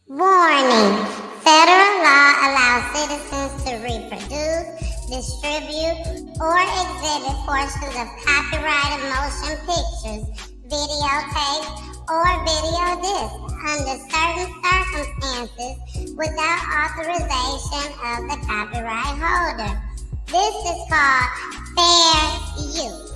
Warning! Federal law allows citizens to reproduce, distribute, or exhibit portions of copyrighted motion pictures, videotapes, or video discs under certain circumstances without authorization of the copyright holder. This is called fair use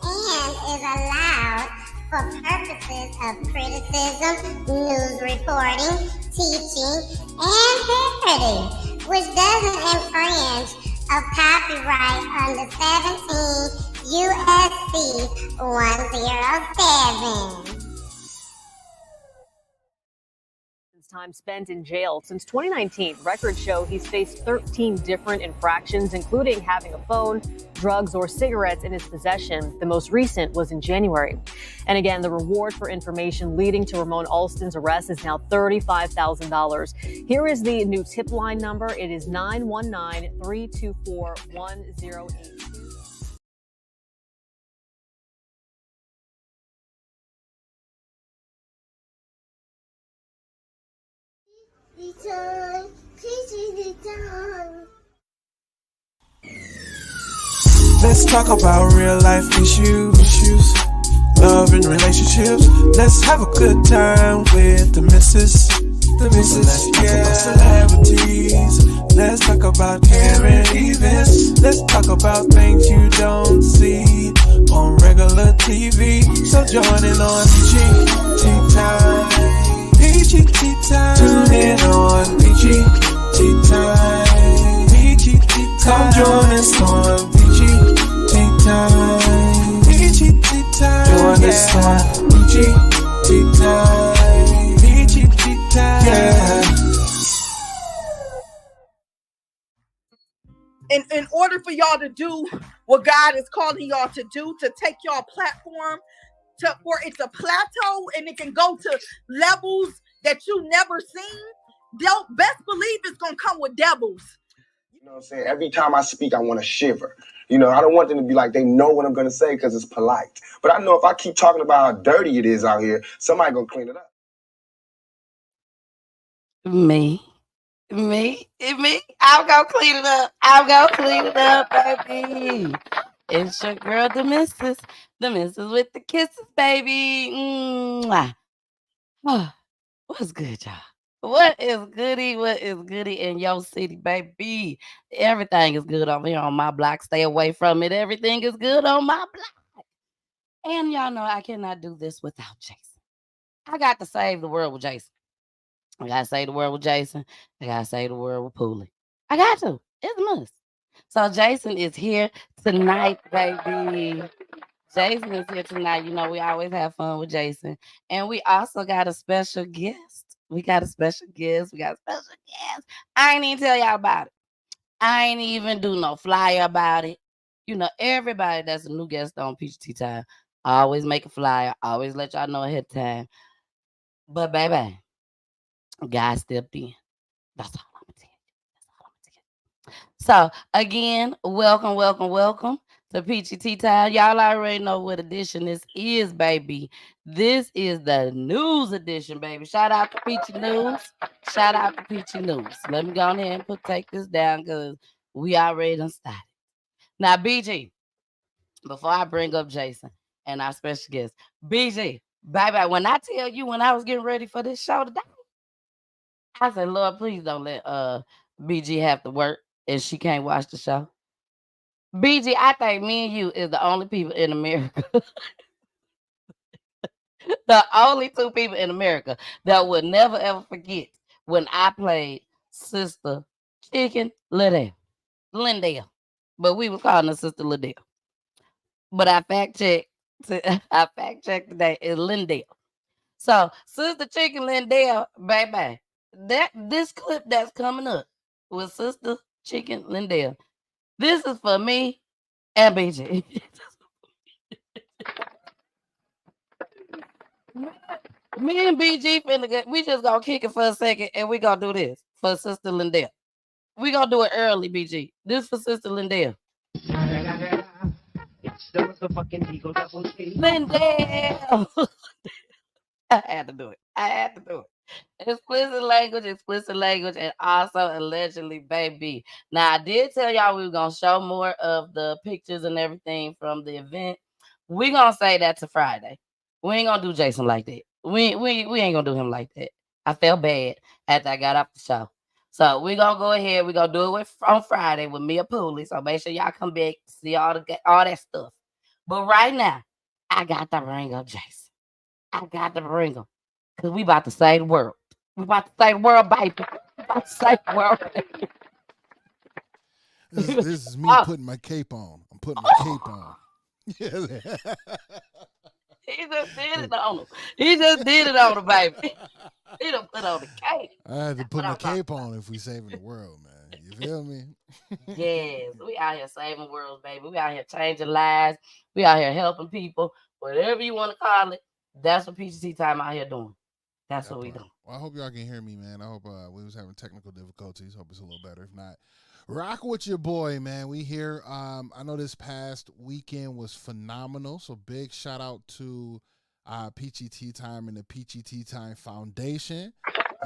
and is allowed for purposes of criticism, news reporting, teaching, and parody, which doesn't infringe of copyright under 17 USC 107. Time spent in jail. Since 2019, records show he's faced 13 different infractions, including having a phone, drugs, or cigarettes in his possession. The most recent was in January. And again, the reward for information leading to Ramon Alston's arrest is now $35,000. Here is the new tip line number. It is 919-324-1082. Let's talk about real life issues, love and relationships. Let's have a good time with the missus. Let's talk about celebrities. Let's talk about current events. Let's talk about things you don't see on regular TV. So join in on PGT Time. PGT Time. Tune in on PGT Time. PGT Time. Come join us on PGT Time. PGT Time. Join us on PGT Time. PGT Time. Yeah. In order for y'all to do what God is calling y'all to do, to take y'all platform for it to plateau and it can go to levels that you never seen, don't best believe it's gonna come with devils. You know what I'm saying? Every time I speak, I want to shiver. You know, I don't want them to be like they know what I'm going to say because it's polite. But I know if I keep talking about how dirty it is out here, somebody going to clean it up. Me. I'll go clean it up. Baby. It's your girl, the missus with the kisses, baby. Mwah. Oh, what's good, y'all? What is goody in your city, baby? Everything is good over here on my block. Stay away from it. Everything is good on my block. And y'all know I cannot do this without Jason. I got to save the world with Jason. I got to save the world with Jason. I got to save the world with Pooley. I got to. It's a must. So Jason is here tonight, baby. Jason is here tonight. You know, we always have fun with Jason. And we also got a special guest. I ain't even tell y'all about it. I ain't even do no flyer about it. You know, everybody that's a new guest on PGT Time, I always make a flyer. I always let y'all know ahead of time. But baby, God stepped in. That's all I'm gonna tell you. So again, welcome to PGT Time. Y'all already know what edition this is, baby. This is the news edition, baby. Shout out to Peachy News. Let me go on here and take this down because we already done started. Now, BG, before I bring up Jason and our special guest, BG, baby, when I tell you when I was getting ready for this show today, I said, Lord, please don't let BG have to work and she can't watch the show. BG, I think me and you is the only people in America. The only two people in America that would never ever forget when I played Sister Chicken Lindell. But we were calling her Sister Lindell. But I fact checked today is Lindell. So Sister Chicken Lindell, baby, this clip that's coming up with Sister Chicken Lindell. This is for me and BG. Me and BG we just gonna kick it for a second and we gonna do this for Sister Lindell. We gonna do it early, BG. This for Sister Lindell. It's the motherfucking Eagle Double G. Lindell. I had to do it. Explicit language, and also allegedly, baby. Now, I did tell y'all we were gonna show more of the pictures and everything from the event. We gonna say that to Friday. We ain't gonna do Jason like that. We ain't gonna do him like that. I felt bad after I got off the show. So we gonna go ahead. We gonna do it on Friday with Mia Pooley. So make sure y'all come back to see all that stuff. But right now, I got to bring up Jason. I got to bring him because we about to save the world. We about to save the world, baby. We about to save the world. This is me Oh, putting my cape on. I'm putting my cape on. Yeah. he just did it on him. He just did it on him, baby. He done put on the cake. I had to That's put what my I'm talking cape about. on if we saving the world, man. You feel me? Yes, we out here saving worlds, baby. We out here changing lives. We out here helping people. Whatever you want to call it, that's what PGT time out here doing. That's That what we part. doing. Well, I hope y'all can hear me, man. I hope we was having technical difficulties. Hope it's a little better. If not, rock with your boy, man. We here. I know this past weekend was phenomenal. So big shout out to Peachy Tea Time and the Peachy Tea Time Foundation.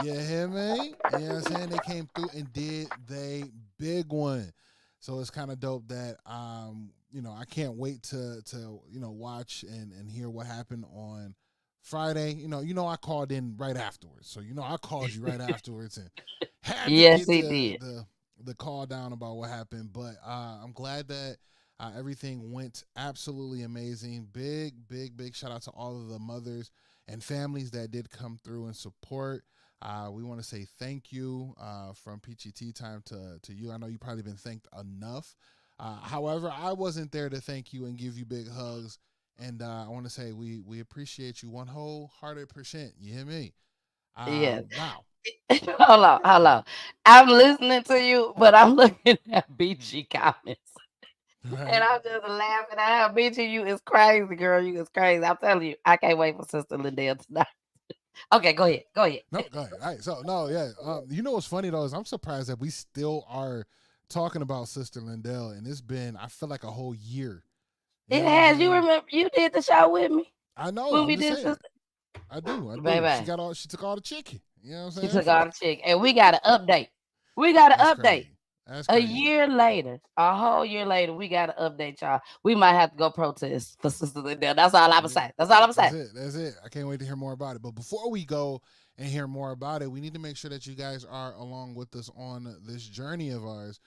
You hear me? You know what I'm saying? They came through and did they big one. So it's kind of dope that I can't wait to watch and hear what happened on Friday. I called in right afterwards. So I called you right afterwards and had to Yes, get he did. the call down about what happened. But I'm glad that everything went absolutely amazing. Big, big, big shout out to all of the mothers and families that did come through and support. We want to say thank you from Peachy Tea Time to you. I know you've probably been thanked enough. However, I wasn't there to thank you and give you big hugs. And I want to say we appreciate you 100%. You hear me? Yes. Now, Hold on. I'm listening to you, but I'm looking at BG comments. And right? I'm just laughing at how BG you is crazy, girl. You is crazy. I'm telling you, I can't wait for Sister Lindell tonight. Okay, go ahead. Go ahead. No, go ahead. All right. So no, yeah. You know what's funny though is I'm surprised that we still are talking about Sister Lindell, and it's been I feel like a whole year. You It know what I'm has. You saying? remember you did the show with me I know. when I'm we just did saying. Sister. I do. Baby. She took all the chicken. You know what I'm She saying? took all the chick. And we got an update. We got an That's update. crazy. That's A crazy. year later, a whole year later, we got to update y'all. We might have to go protest for Sister Lindell. That's all I'm Yeah, saying. That's all I'm that's saying. it. That's it. I can't wait to hear more about it. But before we go and hear more about it, we need to make sure that you guys are along with us on this journey of ours.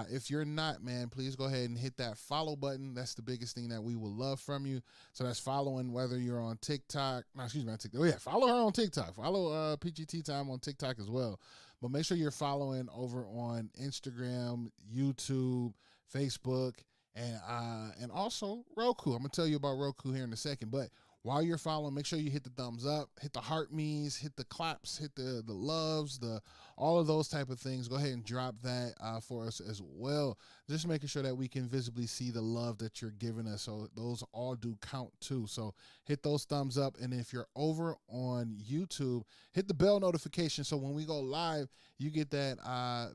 If you're not, man, please go ahead and hit that follow button. That's the biggest thing that we will love from you. So that's following whether you're on TikTok. No, excuse me, on TikTok. Oh, yeah, follow her on TikTok. Follow PGT Time on TikTok as well. But make sure you're following over on Instagram, YouTube, Facebook, and also Roku. I'm gonna tell you about Roku here in a second. But while you're following, make sure you hit the thumbs up, hit the heart me's, hit the claps, hit the loves, the all of those type of things. Go ahead and drop that for us as well. Just making sure that we can visibly see the love that you're giving us. So those all do count too. So hit those thumbs up. And if you're over on YouTube, hit the bell notification. So when we go live, you get that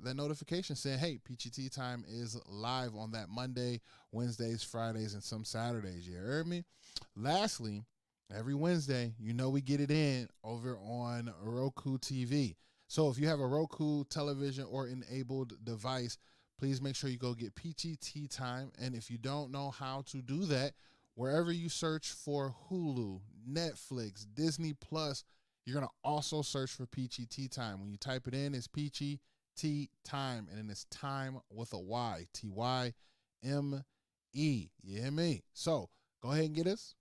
notification saying, hey, PGT Time is live on that Monday, Wednesdays, Fridays, and some Saturdays. You heard me? Lastly, every Wednesday, we get it in over on Roku TV. So if you have a Roku television or enabled device, please make sure you go get PGT Time. And if you don't know how to do that, wherever you search for Hulu, Netflix, Disney Plus, you're going to also search for PGT Time. When you type it in, it's PGT Time, and then it's time with a Y, TYME. You hear me? So go ahead and get us.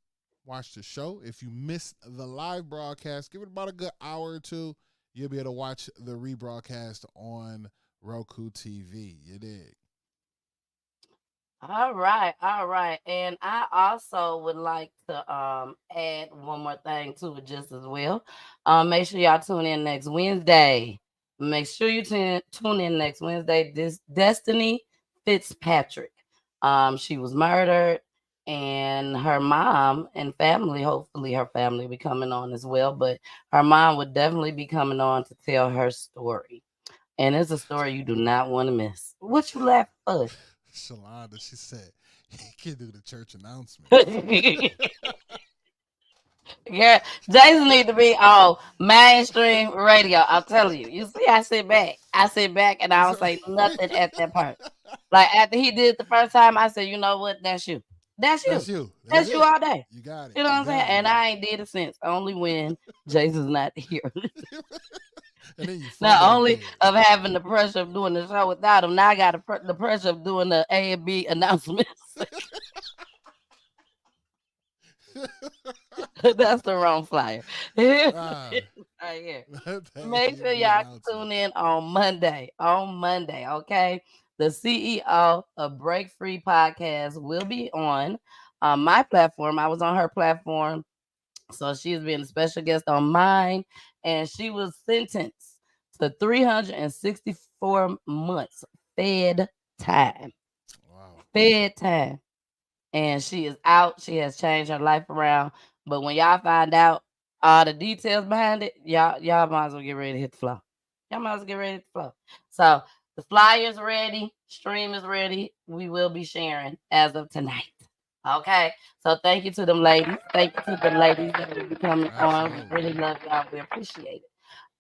Watch the show. If you missed the live broadcast, give it about a good hour or two. You'll be able to watch the rebroadcast on Roku TV. You dig? All right, all right. And I also would like to add one more thing to it just as well. Make sure y'all tune in next Wednesday. Make sure you tune in next Wednesday. This Destiny Fitzpatrick. She was murdered, and her mom and family, hopefully her family will be coming on as well, but her mom would definitely be coming on to tell her story. And it's a story you do not want to miss. What you laughing for? Shalonda, she said, he can do the church announcements. She Yeah, Jason need to be on mainstream radio. I'm telling you. You see, I sit back, and I don't say nothing at that part. Like after he did it the first time, I said, you know what? That's you. That's you. That's you. That's That's you it. all day. You got it. You know what You I'm saying? got it. And I ain't did it since. Only when Jason's not here. And then you Not fumble only again. of having the pressure of doing the show without him, now I got the pressure of doing the A and B announcements. That's the wrong flyer. Right Ah, here. that Make sure AB y'all announcement. tune in on Monday. On Monday, okay? The CEO of Break Free Podcast will be on my platform. I was on her platform, so she's been a special guest on mine, and she was sentenced to 364 months fed time. Wow. Fed time. And she is out. She has changed her life around. But when y'all find out all the details behind it, y'all might as well get ready to hit the floor. Y'all might as well get ready to hit the floor. So the flyer's ready, stream is ready. We will be sharing as of tonight. Okay. So thank you to them ladies. Thank you to the ladies that will be coming on. We Absolutely. really love y'all. We appreciate it.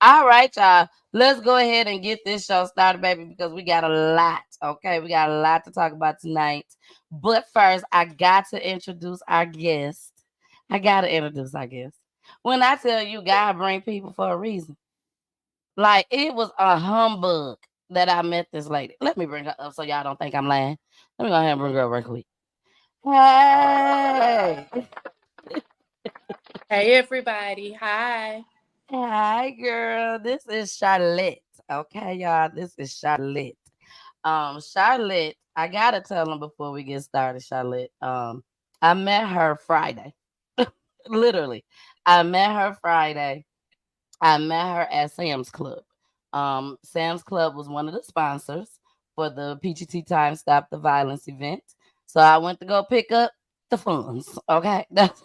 All right, y'all. Let's go ahead and get this show started, baby, because we got a lot. Okay, we got a lot to talk about tonight. But first, I got to introduce our guest. I got to introduce our guest. When I tell you, God bring people for a reason. Like it was a humbug that I met this lady. Let me bring her up so y'all don't think I'm lying. Let me go ahead and bring her up real quick. Hey, Hey everybody. Hi. hi, girl. This is Charlotte. Okay, y'all. This is Charlotte. Charlotte, I gotta tell them before we get started, Charlotte. I met her Friday. Literally. I met her Friday. I met her at Sam's Club. Sam's Club was one of the sponsors for the PGT Time Stop the Violence event. So I went to go pick up the funds. Okay. That's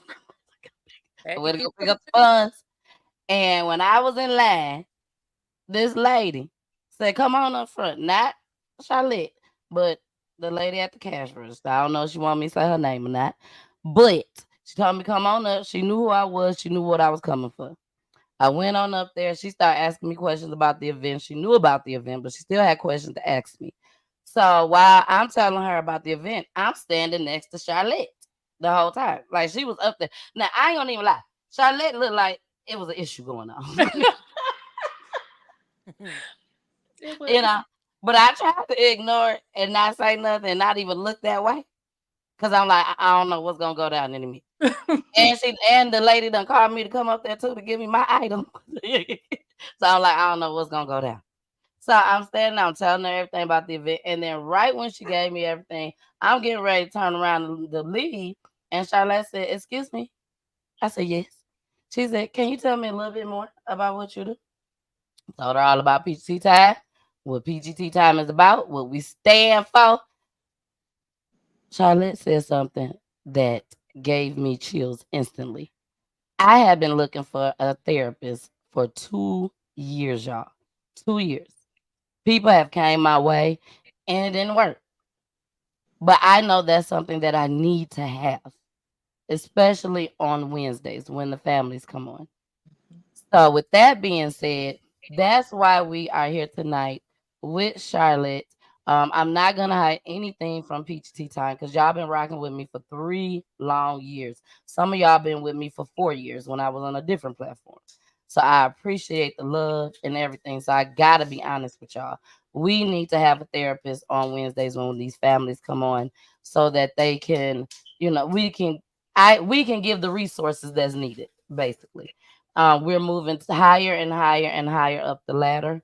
I Had to went to get go pick to the up the funds. And when I was in line, this lady said, "Come on up front." Not Charlotte, but the lady at the cash register. I don't know if she wanted me to say her name or not, but she told me, "Come on up." She knew who I was. She knew what I was coming for. I went on up there. She started asking me questions about the event. She knew about the event, but she still had questions to ask me. So while I'm telling her about the event, I'm standing next to Charlotte the whole time. Like she was up there. Now I ain't gonna even lie. Charlotte looked like it was an issue going on. it was you know. But I tried to ignore it and not say nothing and not even look that way. Cause I'm like, I don't know what's gonna go down in a minute. And the lady done called me to come up there too to give me my item. So I'm like, I don't know what's gonna go down. So I'm standing, I'm telling her everything about the event. And then right when she gave me everything, I'm getting ready to turn around to leave. And Charlotte said, "Excuse me." I said, "Yes." She said, "Can you tell me a little bit more about what you do?" Told her all about PGT time, what PGT time is about, what we stand for. Charlotte said something that gave me chills instantly. I had been looking for a therapist for 2 years, y'all. 2 years. People have came my way and it didn't work. But I know that's something that I need to have, especially on Wednesdays when the families come on. So, with that being said, that's why we are here tonight with Charlotte. I'm not gonna hide anything from Peach Tea Time because y'all been rocking with me for 3 long years. Some of y'all been with me for 4 years when I was on a different platform. So I appreciate the love and everything. So I gotta be honest with y'all. We need to have a therapist on Wednesdays when these families come on, so that they can, we can give the resources that's needed, basically. We're moving higher and higher and higher up the ladder.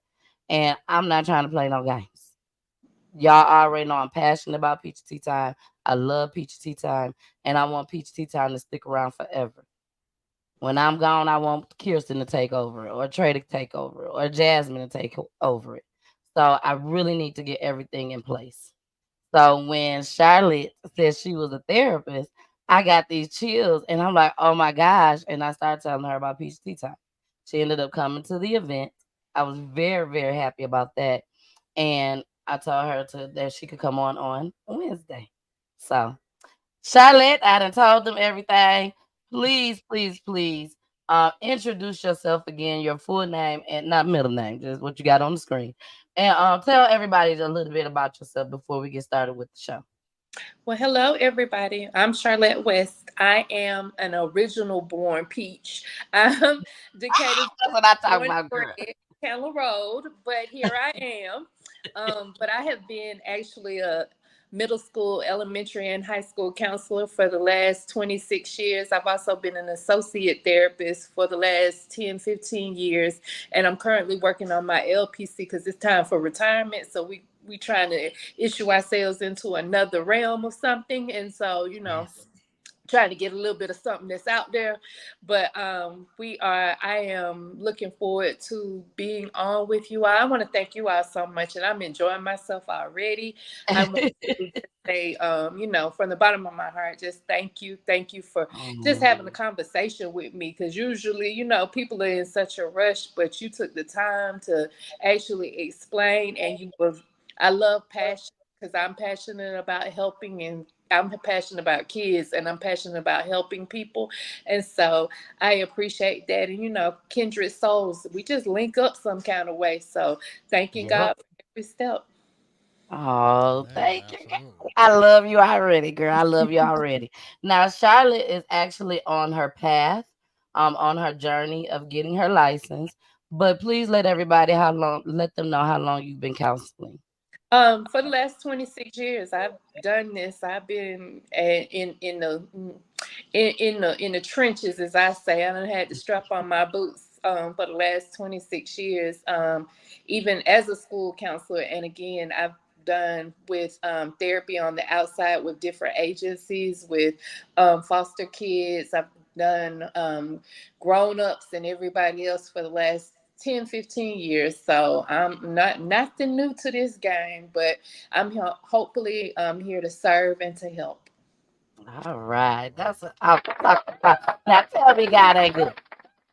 And I'm not trying to play no games. Y'all already know I'm passionate about Peach Tea Time. I love Peach Tea Time. And I want Peach Tea Time to stick around forever. When I'm gone, I want Kirsten to take over, or Trey to take over, or Jasmine to take over it. So I really need to get everything in place. So when Charlotte said she was a therapist, I got these chills and I'm like, oh my gosh. And I started telling her about Peach Tea Time. She ended up coming to the event. I was very, very happy about that. And I told her that she could come on Wednesday. So Charlotte, I done told them everything. please, please, please introduce yourself again, your full name and not middle name, just what you got on the screen. And tell everybody a little bit about yourself before we get started with the show. Well, hello, everybody. I'm Charlotte West. I am an original born peach. I'm Decatur's That's what I talk born about, and girl. bred, Keller Road, but here I am. But I have been actually a middle school, elementary, and high school counselor for the last 26 years. I've also been an associate therapist for the last 10, 15 years. And I'm currently working on my LPC because it's time for retirement. So we trying to issue ourselves into another realm of something. And so, Yes. trying to get a little bit of something that's out there. But I am looking forward to being on with you all. I want to thank you all so much, and I'm enjoying myself already. I want to say, from the bottom of my heart, just thank you for just having a conversation with me, because usually, people are in such a rush, but you took the time to actually explain, and I love passion, because I'm passionate about helping, and I'm passionate about kids, and I'm passionate about helping people. And so I appreciate that. And, kindred souls, we just link up some kind of way. So thanking God for every step. Oh, Man, thank you. absolutely. I love you already, girl. I love you already. Now, Charlotte is actually on her path, on her journey of getting her license. But please let let them know how long you've been counseling. For the last 26 years, I've done this. I've been in the trenches, as I say. I done had to strap on my boots for the last 26 years, even as a school counselor. And again, I've done with therapy on the outside with different agencies, with foster kids. I've done grown-ups and everybody else for the last 10, 15 years. So I'm nothing new to this game, but I'm hopefully here to serve and to help. All right. Now tell me God ain't good.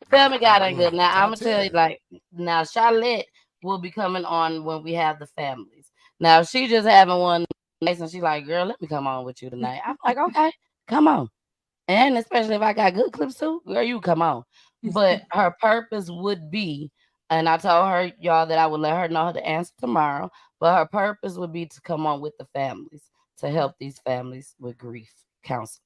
Tell me God ain't good. Look, Now I'm top gonna tell you, 10. now Charlotte will be coming on when we have the families. Now if she just having one nice and she like, girl, let me come on with you tonight. I'm like, okay, come on. And especially if I got good clips too, girl, you come on. But her purpose would be, and I told her, y'all, that I would let her know the answer tomorrow. But her purpose would be to come on with the families to help these families with grief counseling.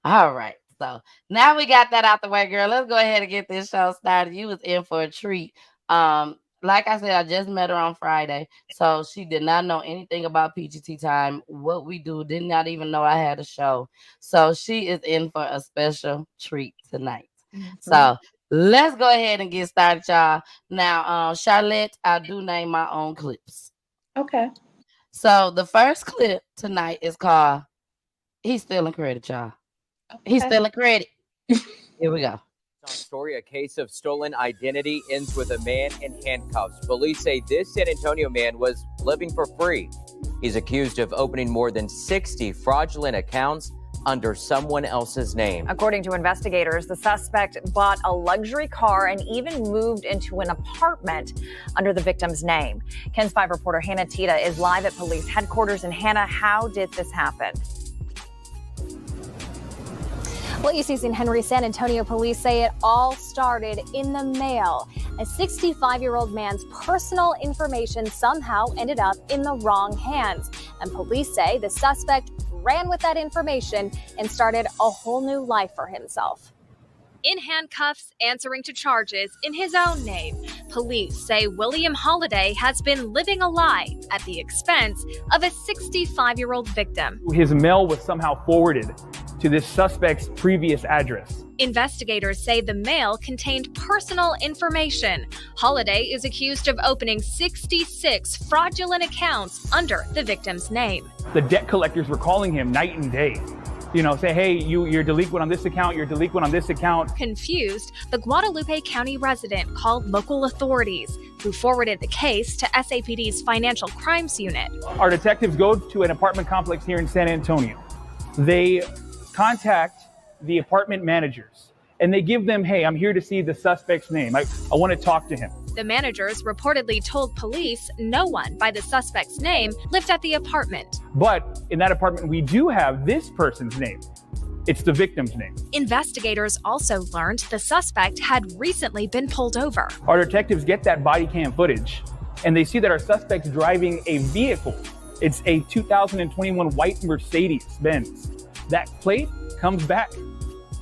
All right. So now we got that out the way, girl. Let's go ahead and get this show started. You was in for a treat. Like I said, I just met her on Friday. So she did not know anything about PGT time. What we do, did not even know I had a show. So she is in for a special treat tonight. Mm-hmm. So let's go ahead and get started, y'all. Now, Charlotte, I do name my own clips. Okay. So the first clip tonight is called He's Stealing Credit, y'all. He's stealing credit. Here we go. Story, a case of stolen identity ends with a man in handcuffs. Police say this San Antonio man was living for free. He's accused of opening more than 60 fraudulent accounts under someone else's name. According to investigators, the suspect bought a luxury car and even moved into an apartment under the victim's name. KENS 5 reporter Hannah Tita is live at police headquarters. And Hannah, how did this happen? Well, UCC and Henry San Antonio police say it all started in the mail. A 65-year-old man's personal information somehow ended up in the wrong hands. And police say the suspect ran with that information and started a whole new life for himself. In handcuffs, answering to charges in his own name, police say William Holiday has been living a lie at the expense of a 65-year-old victim. His mail was somehow forwarded to this suspect's previous address. Investigators say the mail contained personal information. Holiday is accused of opening 66 fraudulent accounts under the victim's name. The debt collectors were calling him night and day. Say, hey, you're delinquent on this account, you're delinquent on this account. Confused, the Guadalupe County resident called local authorities, who forwarded the case to SAPD's Financial Crimes Unit. Our detectives go to an apartment complex here in San Antonio. They contact the apartment managers and they give them, hey, I'm here to see the suspect's name. I want to talk to him. The managers reportedly told police no one by the suspect's name lived at the apartment. But in that apartment, we do have this person's name. It's the victim's name. Investigators also learned the suspect had recently been pulled over. Our detectives get that body cam footage, and they see that our suspect's driving a vehicle. It's a 2021 white Mercedes-Benz. That plate comes back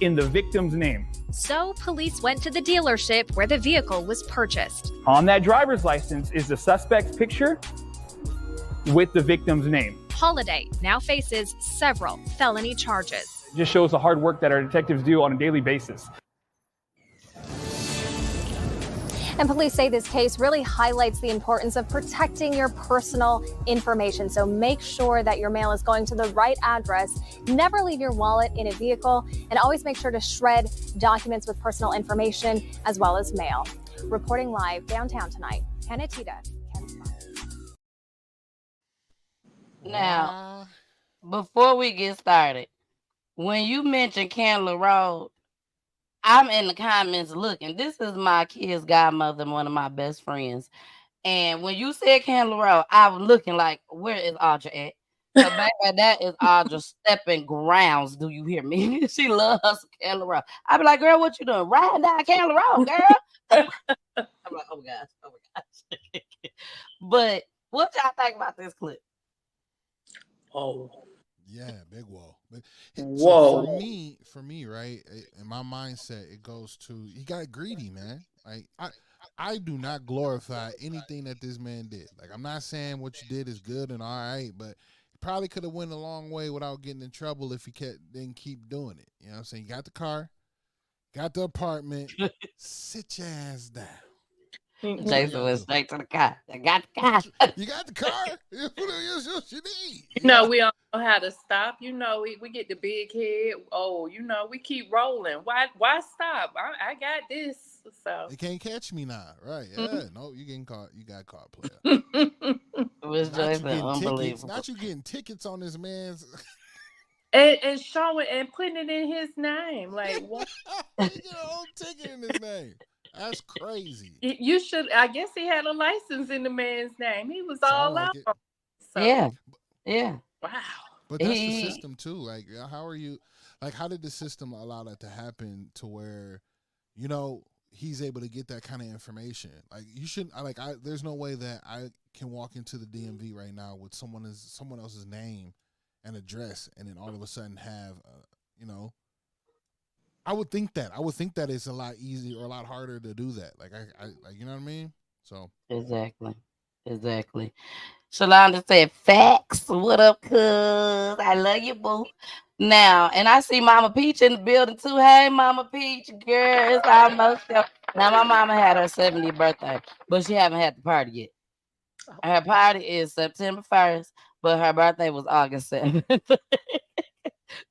in the victim's name. So police went to the dealership where the vehicle was purchased. On that driver's license is the suspect's picture with the victim's name. Holiday now faces several felony charges. It just shows the hard work that our detectives do on a daily basis. And police say this case really highlights the importance of protecting your personal information. So make sure that your mail is going to the right address. Never leave your wallet in a vehicle, and always make sure to shred documents with personal information as well as mail. Reporting live downtown tonight, Hannah Tita. Now, before we get started, when you mention Candler Road, I'm in the comments looking. This is my kid's godmother, one of my best friends. And when you said Candler Road, I was looking like, where is Audra at? So baby, that is Audra stepping grounds. Do you hear me? She loves Candler Road. I be like, girl, what you doing? Riding down Candler Road, girl. I'm like, oh my gosh. But what y'all think about this clip? Oh. Yeah, big whoa. Whoa. So for me, right, in my mindset, it goes to, he got greedy, man. Like, I do not glorify anything that this man did. Like, I'm not saying what you did is good and all right, but he probably could have went a long way without getting in trouble if he didn't keep doing it. You know what I'm saying? You got the car, got the apartment, sit your ass down. Jason went straight to the car. I got the car. You got the car? What you need? You know, we don't know how to stop. You know, we get the big head. Oh, you know, we keep rolling. Why stop? I got this. So they can't catch me now, right? Yeah, no, you getting caught. You got caught, player. It was just unbelievable. Not you getting tickets on this man's. And showing and putting it in his name. Like, what? You get a whole ticket in his name. That's crazy. You should. I guess he had a license in the man's name. He was all out. So. Yeah. Wow. But that's the system too. Like, how are you? Like, how did the system allow that to happen to where, you know, he's able to get that kind of information? Like, you shouldn't. There's no way that I can walk into the DMV right now with someone else's name and address, and then all of a sudden have, you know. I would think that. It's a lot easier or a lot harder to do that. Like, I you know what I mean? So Exactly. Shalonda said, facts. What up, cuz? I love you, boo. Now, and I see Mama Peach in the building too. Hey, Mama Peach, girl, it's almost there. Now, my mama had her 70th birthday, but she haven't had the party yet. Her party is September 1st, but her birthday was August 7th.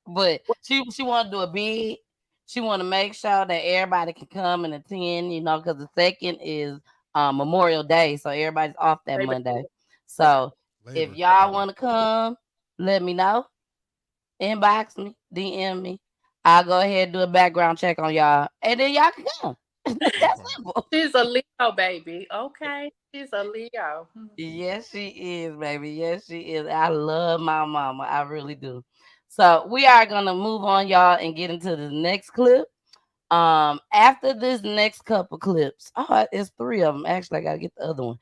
But she want to do a big. She want to make sure that everybody can come and attend, you know, because the 2nd is Memorial Day, so everybody's off that Monday. So if y'all want to come, let me know. Inbox me, DM me. I'll go ahead and do a background check on y'all, and then y'all can come. That's simple. She's a Leo, baby. Okay, she's a Leo. Yes, she is, baby. Yes, she is. I love my mama. I really do. So we are gonna move on, y'all, and get into the next clip. After this next couple clips, it's 3 of them. Actually, I gotta get the other one.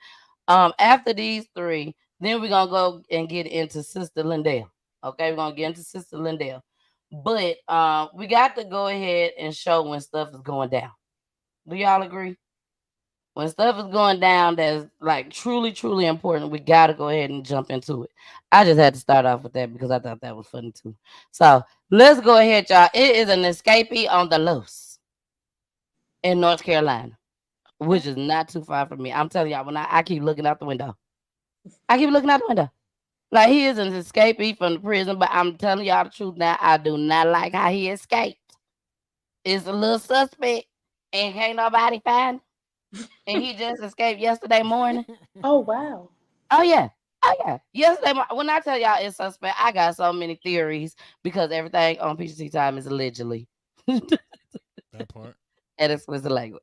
After these 3, then we're gonna go and get into Sister Lindell. Okay, we're gonna get into Sister Lindell. But we got to go ahead and show when stuff is going down. Do y'all agree? When stuff is going down that's like truly, truly important, we got to go ahead and jump into it. I just had to start off with that because I thought that was funny too. So let's go ahead, y'all. It is an Escapee on the loose in North Carolina, which is not too far from me. I'm telling y'all, when I keep looking out the window. Like, he is an escapee from the prison, but I'm telling y'all the truth now. I do not like how he escaped. It's a little suspect, and can't nobody find him. And he just escaped yesterday morning. Oh, wow. Oh, yeah. Yesterday morning, when I tell y'all it's suspect, I got so many theories because everything on PGT time is allegedly. That part. And explicit language.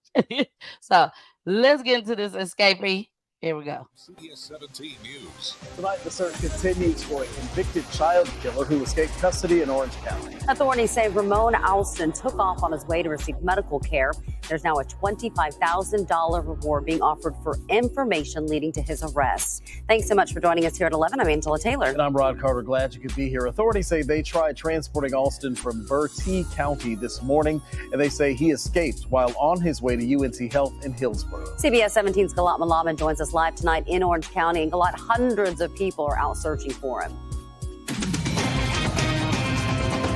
So let's get into this escapee. Here we go. CBS 17 News. Tonight, the search continues for a convicted child killer who escaped custody in Orange County. Authorities say Ramon Alston took off on his way to receive medical care. There's now a $25,000 reward being offered for information leading to his arrest. Thanks so much for joining us here at 11. I'm Angela Taylor. And I'm Rod Carter. Glad you could be here. Authorities say they tried transporting Alston from Bertie County this morning, and they say he escaped while on his way to UNC Health in Hillsborough. CBS 17's Galat Malaman joins us live tonight in Orange County. And Galat, hundreds of people are out searching for him.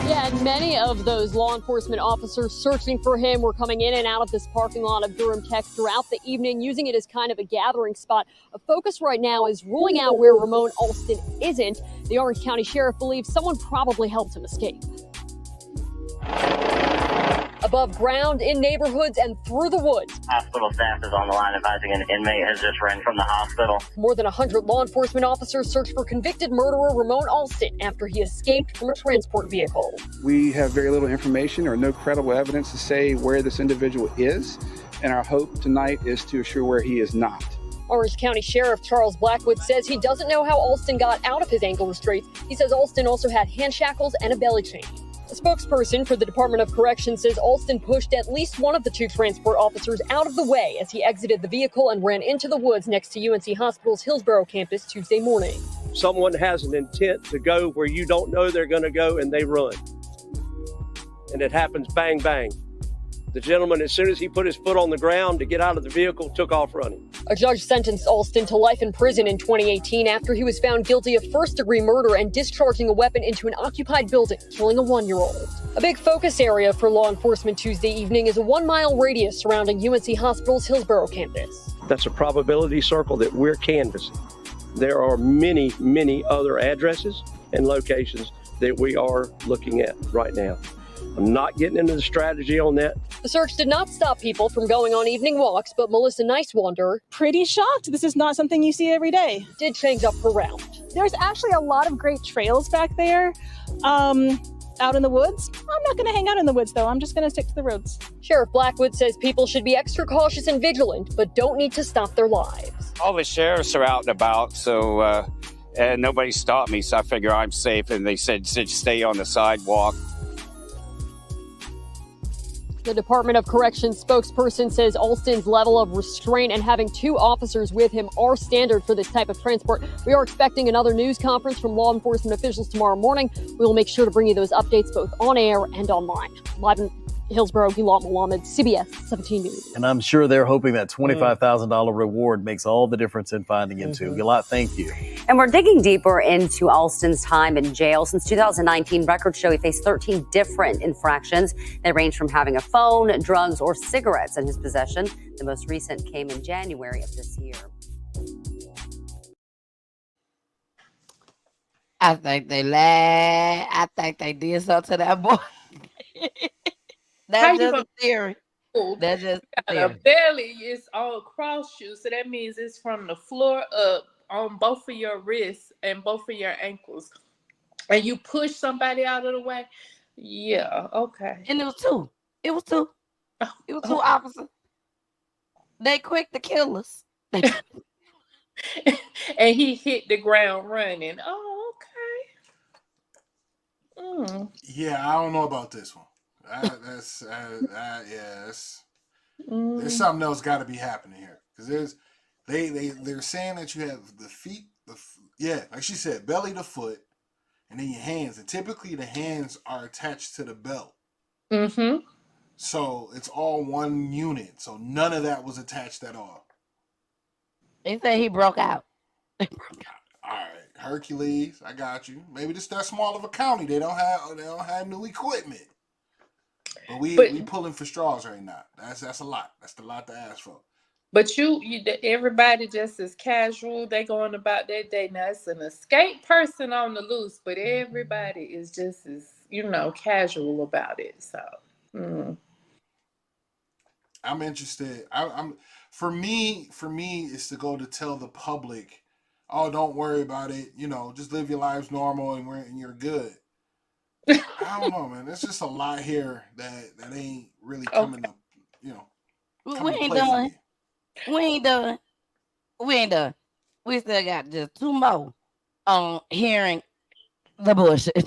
Yeah, and many of those law enforcement officers searching for him were coming in and out of this parking lot of Durham Tech throughout the evening, using it as kind of a gathering spot. A focus right now is ruling out where Ramon Alston isn't. The Orange County Sheriff believes someone probably helped him escape. Above ground, in neighborhoods, and through the woods. Hospital staff is on the line advising an inmate has just ran from the hospital. More than 100 law enforcement officers search for convicted murderer Ramon Alston after he escaped from a transport vehicle. We have very little information or no credible evidence to say where this individual is, and our hope tonight is to assure where he is not. Orange County Sheriff Charles Blackwood says he doesn't know how Alston got out of his ankle restraints. He says Alston also had hand shackles and a belly chain. A spokesperson for the Department of Corrections says Alston pushed at least one of the two transport officers out of the way as he exited the vehicle and ran into the woods next to UNC Hospital's Hillsborough campus Tuesday morning. Someone has an intent to go where you don't know they're going to go, and they run. And it happens bang, bang. The gentleman, as soon as he put his foot on the ground to get out of the vehicle, took off running. A judge sentenced Alston to life in prison in 2018 after he was found guilty of first-degree murder and discharging a weapon into an occupied building, killing a 1-year-old. A big focus area for law enforcement Tuesday evening is a 1-mile radius surrounding UNC Hospital's Hillsborough campus. That's a probability circle that we're canvassing. There are many, many other addresses and locations that we are looking at right now. I'm not getting into the strategy on that. The search did not stop people from going on evening walks, but Melissa Nicewander, pretty shocked. This is not something you see every day. Did change up her route. There's actually a lot of great trails back there. Out in the woods. I'm not going to hang out in the woods, though. I'm just going to stick to the roads. Sheriff Blackwood says people should be extra cautious and vigilant, but don't need to stop their lives. All the sheriffs are out and about, so nobody stopped me, so I figure I'm safe. And they said stay on the sidewalk. The Department of Corrections spokesperson says Alston's level of restraint and having 2 officers with him are standard for this type of transport. We are expecting another news conference from law enforcement officials tomorrow morning. We will make sure to bring you those updates both on air and online. Live in Hillsborough, Galat Malaman, CBS 17 News. And I'm sure they're hoping that $25,000 reward makes all the difference in finding him, too. Galat, thank you. And we're digging deeper into Alston's time in jail. Since 2019, records show he faced 13 different infractions. They range from having a phone, drugs, or cigarettes in his possession. The most recent came in January of this year. I think they lied. I think they did something to that boy. That's just a theory. That's just a theory. The belly is all across you, so that means it's from the floor up on both of your wrists and both of your ankles. And you push somebody out of the way. Yeah, okay. And it was 2. It was 2. It was 2 officers. They quick to kill us. And he hit the ground running. Oh, okay. Yeah, I don't know about this one. There's something else got to be happening here, because they're saying that you have the feet, like she said, belly to foot, and then your hands, and typically the hands are attached to the belt. Mm-hmm. So it's all one unit. So none of that was attached at all. They say he broke out. All right, Hercules, I got you. Maybe this that small of a county. They don't have new equipment. But we pulling for straws right now. That's a lot. That's a lot to ask for. But everybody just as casual. They going about their day. Now it's an escape person on the loose, but everybody is just as casual about it. So I'm interested. I'm for me it's to go to tell the public, oh, don't worry about it. Just live your lives normal and you're good. I don't know, man. There's just a lot here that ain't really coming up. We ain't done. We ain't done. We ain't done. We still got just 2 more on hearing the bullshit.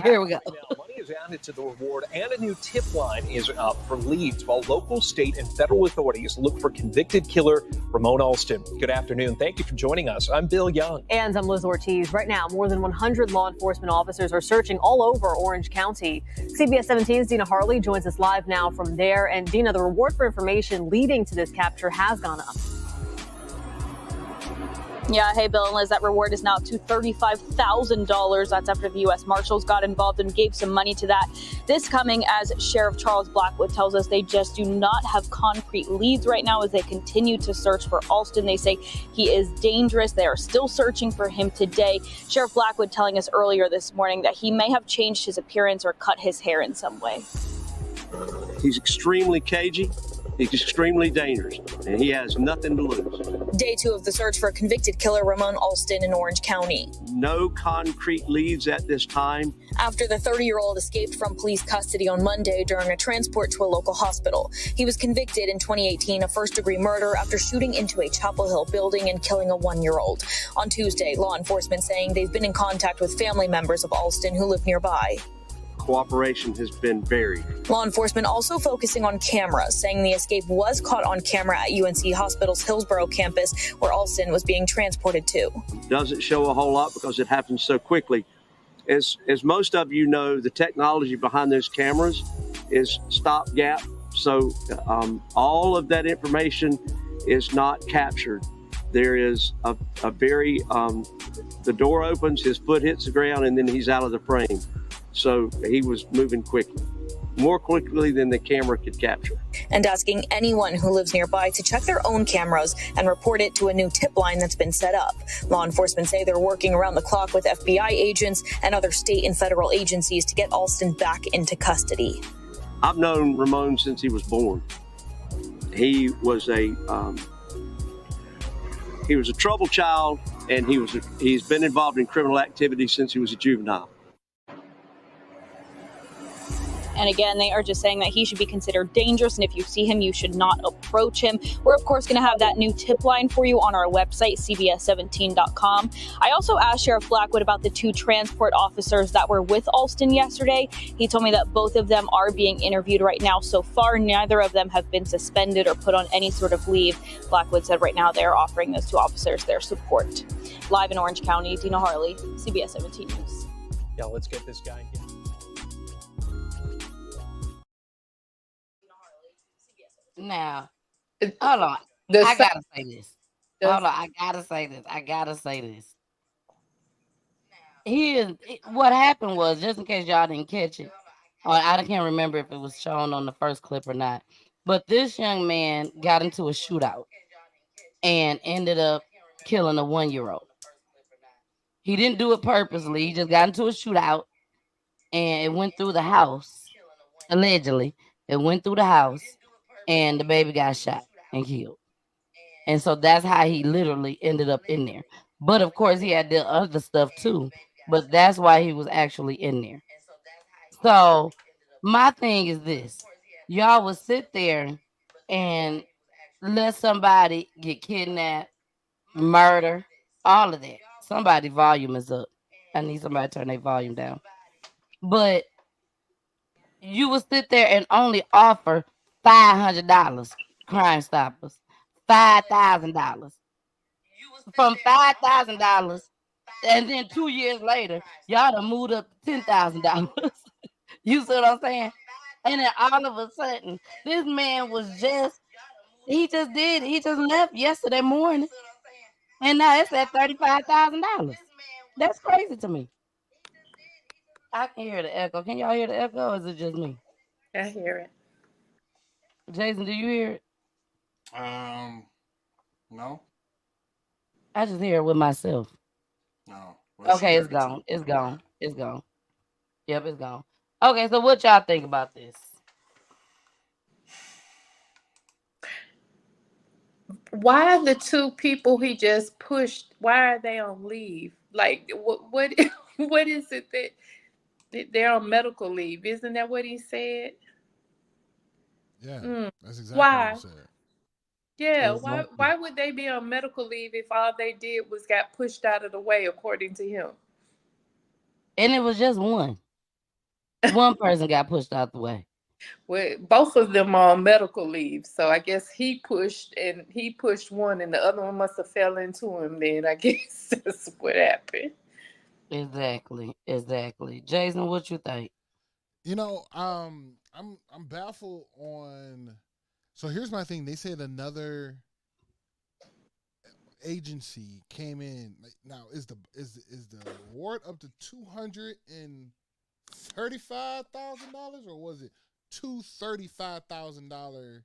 Here we go. Now, money is added to the reward, and a new tip line is up for leads while local, state, and federal authorities look for convicted killer Ramon Alston. Good afternoon. Thank you for joining us. I'm Bill Young. And I'm Liz Ortiz. Right now, more than 100 law enforcement officers are searching all over Orange County. CBS 17's Dina Harley joins us live now from there. And Dina, the reward for information leading to this capture has gone up. Yeah, hey, Bill and Liz, that reward is now up to $35,000. That's after the U.S. Marshals got involved and gave some money to that. This coming as Sheriff Charles Blackwood tells us they just do not have concrete leads right now as they continue to search for Alston. They say he is dangerous. They are still searching for him today. Sheriff Blackwood telling us earlier this morning that he may have changed his appearance or cut his hair in some way. He's extremely cagey. He's extremely dangerous, and he has nothing to lose. Day 2 of the search for convicted killer Ramon Alston in Orange County. No concrete leads at this time. After the 30-year-old escaped from police custody on Monday during a transport to a local hospital. He was convicted in 2018 of first-degree murder after shooting into a Chapel Hill building and killing a 1-year-old. On Tuesday, law enforcement saying they've been in contact with family members of Alston who live nearby. Cooperation has been varied. Law enforcement also focusing on cameras, saying the escape was caught on camera at UNC Hospital's Hillsborough campus, where Alston was being transported to. Doesn't show a whole lot because it happens so quickly. As most of you know, the technology behind those cameras is stopgap. So all of that information is not captured. There is a very, the door opens, his foot hits the ground, and then he's out of the frame. So he was moving quickly, more quickly than the camera could capture. And asking anyone who lives nearby to check their own cameras and report it to a new tip line that's been set up. Law enforcement say they're working around the clock with FBI agents and other state and federal agencies to get Alston back into custody. I've known Ramon since he was born. He was a troubled child, and he's been involved in criminal activity since he was a juvenile. And again, they are just saying that he should be considered dangerous, and if you see him, you should not approach him. We're, of course, going to have that new tip line for you on our website, cbs17.com. I also asked Sheriff Blackwood about the 2 transport officers that were with Alston yesterday. He told me that both of them are being interviewed right now. So far, neither of them have been suspended or put on any sort of leave. Blackwood said right now they are offering those 2 officers their support. Live in Orange County, Dina Harley, CBS 17 News. Yeah, let's get this guy. Now, hold on. I gotta say this. Hold on. I gotta say this. What happened was, just in case y'all didn't catch it, or I can't remember if it was shown on the first clip or not, but this young man got into a shootout and ended up killing a 1-year-old. He didn't do it purposely. He just got into a shootout and it went through the house. Allegedly, it went through the house. And the baby got shot and killed. And so that's how he literally ended up in there. But of course, he had the other stuff too. But that's why he was actually in there. So my thing is this. Y'all would sit there and let somebody get kidnapped, murder, all of that. Somebody's volume is up. I need somebody to turn their volume down. But you would sit there and only offer $500, Crime Stoppers, $5,000. From $5,000, and then 2 years later, y'all done moved up to $10,000. You see what I'm saying? And then all of a sudden, this man he just left yesterday morning, and now it's at $35,000. That's crazy to me. I can hear the echo. Can y'all hear the echo, or is it just me? I hear it. Jason, do you hear it? No. I just hear it with myself. No. Okay, it's gone. It's gone. It's gone. Yep, it's gone. Okay, so what y'all think about this? Why are the 2 people he just pushed, why are they on leave? Like, what is it that they're on medical leave? Isn't that what he said? Yeah, that's exactly Why? what he said. Yeah, why would they be on medical leave if all they did was got pushed out of the way, according to him? And it was just one. One person got pushed out the way. Well, both of them are on medical leave, so I guess he pushed one, and the other one must have fell into him. Then I guess that's what happened. Exactly. Jason, what you think? You know, I'm baffled on. So here's my thing. They said another agency came in. Now is the reward up to $235,000 or was it $235,000?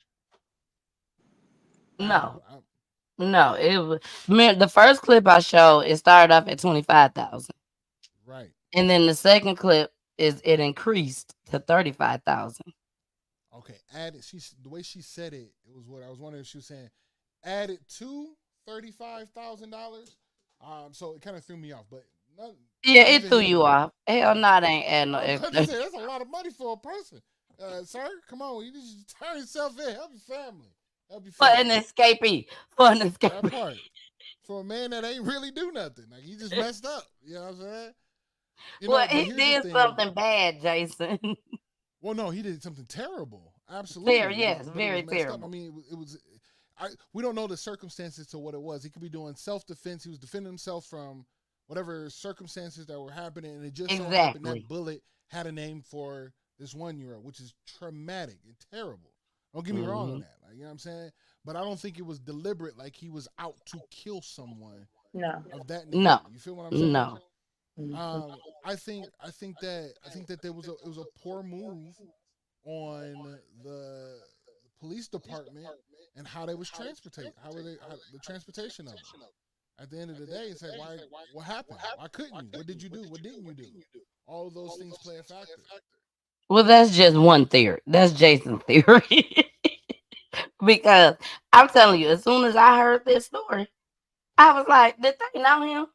No. It was the first clip I showed. It started off at 25,000. Right. And then the second clip it increased to 35,000. Okay, the way she said it was what I was wondering if she was saying added to $35,000. So it kind of threw me off, but it threw you off. Hell no, they ain't adding no extra. That's a lot of money for a person. Sir, come on, you just turn yourself in, help your family. For an escapee. That part. For a man that ain't really do nothing. Like he just messed up. You know what I'm saying? He did something bad, Jason. Well, no, he did something terrible. Absolutely. Very terrible. I mean, it was. We don't know the circumstances to what it was. He could be doing self-defense. He was defending himself from whatever circumstances that were happening, and it just so happened that bullet had a name for this 1-year-old, which is traumatic and terrible. Don't get me wrong on that. Like, you know what I'm saying? But I don't think it was deliberate. Like he was out to kill someone. No. Of that nature. No. You feel what I'm saying? No. I think that it was a poor move on the police department and how they was the transportation of them. At the end of the day, it's like, what happened? Why couldn't you? What did you do? What didn't you do? All of those things play a factor. Well, that's just one theory. That's Jason's theory. Because I'm telling you, as soon as I heard this story, I was like, did they know him?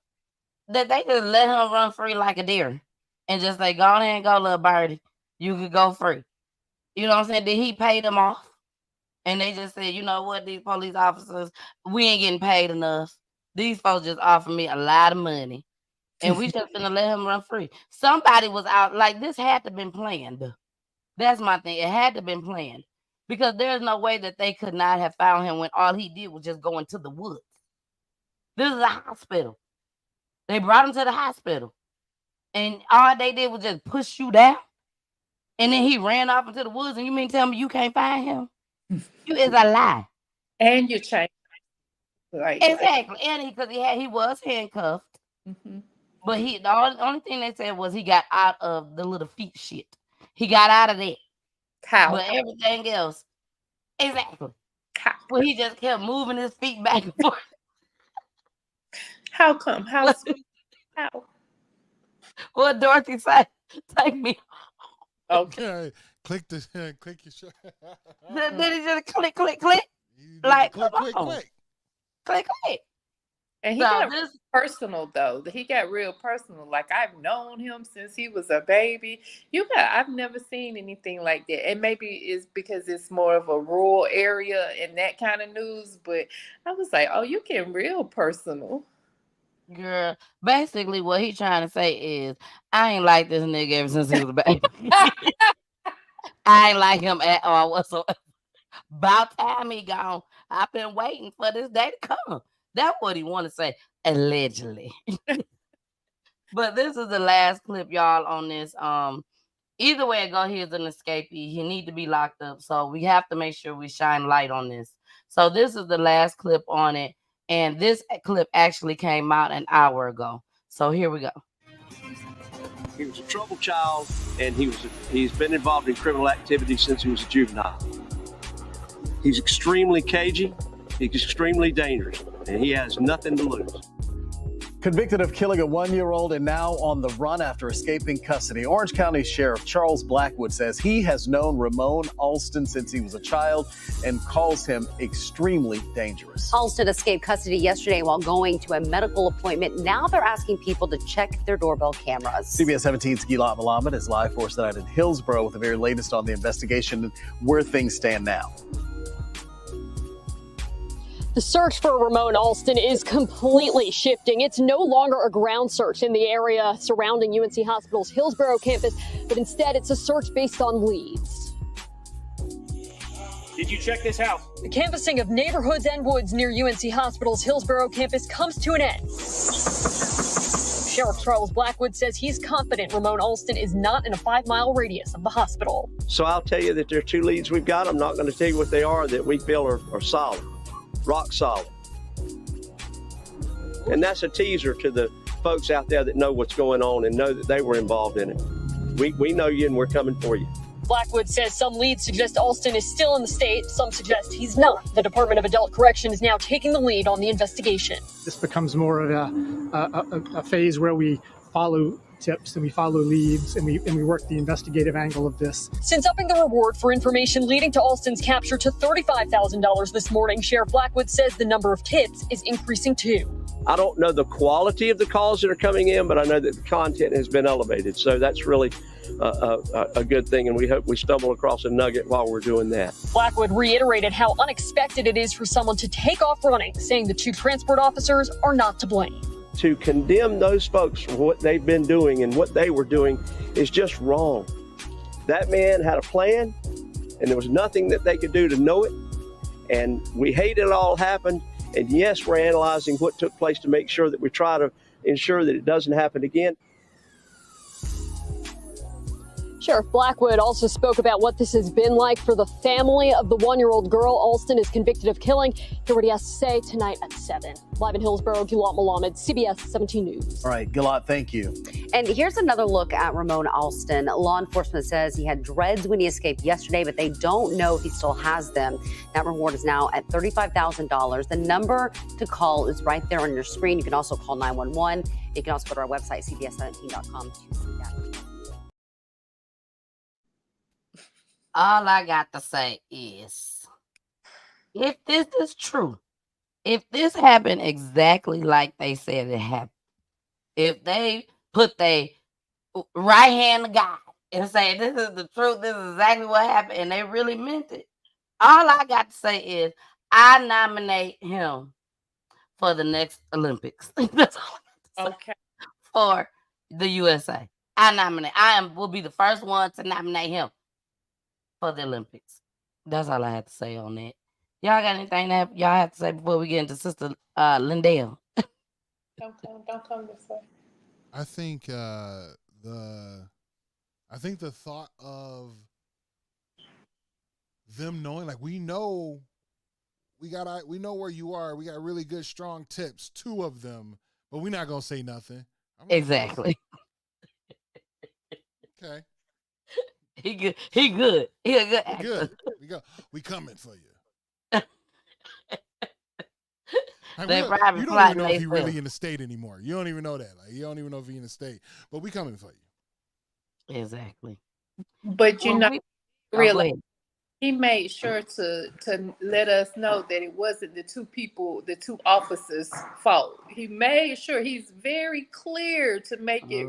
That they just let him run free like a deer and just say, go ahead and go, little birdie. You could go free. You know what I'm saying? Did he pay them off? And they just said, you know what, these police officers, we ain't getting paid enough. These folks just offered me a lot of money. And we just gonna let him run free. Somebody was out, like this had to been planned. That's my thing. It had to been planned. Because there's no way that they could not have found him when all he did was just go into the woods. This is a hospital. They brought him to the hospital. And all they did was just push you down. And then he ran off into the woods. And you mean tell me you can't find him? You is a lie. And you changed. Right. Exactly. And because he was handcuffed. Mm-hmm. But the only thing they said was he got out of the little feet shit. He got out of that. How? But everything else. Exactly. How? Well, he just kept moving his feet back and forth. How come? How? Well, Dorothy said, take me. Okay. Click your shirt. Then he just click. Like, click. Click. And he got personal though. He got real personal. Like I've known him since he was a baby. I've never seen anything like that. And maybe it's because it's more of a rural area and that kind of news. But I was like, oh, you getting real personal. Girl, basically what he trying to say is, I ain't like this nigga ever since he was a baby. I ain't like him at all whatsoever. About time he gone. I've been waiting for this day to come. That's what he want to say, allegedly. But this is the last clip, y'all, on this. Either way it go, here's an escapee. He need to be locked up. So we have to make sure we shine light on this. So this is the last clip on it. And this clip actually came out an hour ago. So here we go. He was a troubled child, and he's been involved in criminal activity since he was a juvenile. He's extremely cagey. He's extremely dangerous, and he has nothing to lose. Convicted of killing a 1-year-old and now on the run after escaping custody, Orange County Sheriff Charles Blackwood says he has known Ramon Alston since he was a child and calls him extremely dangerous. Alston escaped custody yesterday while going to a medical appointment. Now they're asking people to check their doorbell cameras. CBS 17's Gilad Malamed is live for us tonight in Hillsborough with the very latest on the investigation and where things stand now. The search for Ramon Alston is completely shifting. It's no longer a ground search in the area surrounding UNC Hospital's Hillsborough campus, but instead it's a search based on leads. Did you check this house? The canvassing of neighborhoods and woods near UNC Hospital's Hillsborough campus comes to an end. Sheriff Charles Blackwood says he's confident Ramon Alston is not in a 5-mile radius of the hospital. So I'll tell you that there are 2 leads we've got. I'm not going to tell you what they are that we feel are solid, rock solid. And that's a teaser to the folks out there that know what's going on and know that they were involved in it. We know you and we're coming for you. Blackwood says some leads suggest Alston is still in the state. Some suggest he's not. The Department of Adult Correction is now taking the lead on the investigation. This becomes more of a phase where we follow tips and we follow leads and we work the investigative angle of this. Since upping the reward for information leading to Alston's capture to $35,000 this morning, Sheriff Blackwood says the number of tips is increasing too. I don't know the quality of the calls that are coming in, but I know that the content has been elevated. So that's really a good thing, and we hope we stumble across a nugget while we're doing that. Blackwood reiterated how unexpected it is for someone to take off running, saying the 2 transport officers are not to blame. To condemn those folks for what they've been doing and what they were doing is just wrong. That man had a plan, and there was nothing that they could do to know it, and we hate it all happened. And yes, we're analyzing what took place to make sure that we try to ensure that it doesn't happen again. Sheriff Blackwood also spoke about what this has been like for the family of the 1-year-old girl Alston is convicted of killing. Hear what he has to say tonight at 7. Live in Hillsborough, Gilad Malamed, CBS 17 News. All right, Gilad, thank you. And here's another look at Ramon Alston. Law enforcement says he had dreads when he escaped yesterday, but they don't know if he still has them. That reward is now at $35,000. The number to call is right there on your screen. You can also call 911. You can also go to our website, cbs17.com, to see that. All I got to say is, if this is true, if this happened exactly like they said it happened, if they put their right hand to God and say, this is the truth, this is exactly what happened, and they really meant it, all I got to say is, I nominate him for the next Olympics. That's all I got to say. Okay. For the USA. Will be the first one to nominate him for the Olympics. That's all I have to say on that. Y'all got anything that y'all have to say before we get into Sister Lindell? Don't come this way. I think the thought of them knowing, like, we know where you are. We got really good, strong tips, 2 of them, but we're not gonna say nothing. Exactly. Okay. He good. He a good actor. Good. We coming for you. You don't even know if he's really in the state anymore. You don't even know that. Like, you don't even know if he's in the state. But we coming for you. Exactly. But really, he made sure to let us know that it wasn't the 2 officers' fault. He made sure, he's very clear to make it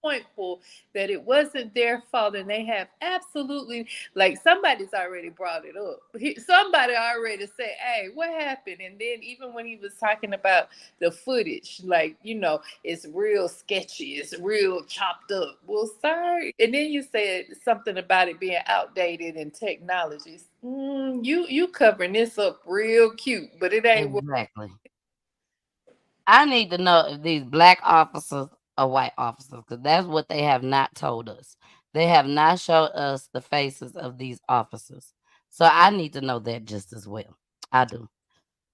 pointful that it wasn't their fault, and they have absolutely, like, somebody's already brought it up. Somebody already said, hey, what happened? And then even when he was talking about the footage, like, it's real sketchy, it's real chopped up. Well, sorry. And then you said something about it being outdated and technologies. You covering this up real cute, but it ain't exactly. I need to know if these black officers are white officers, because that's what they have not told us. They have not showed us the faces of these officers. So I need to know that just as well. I do.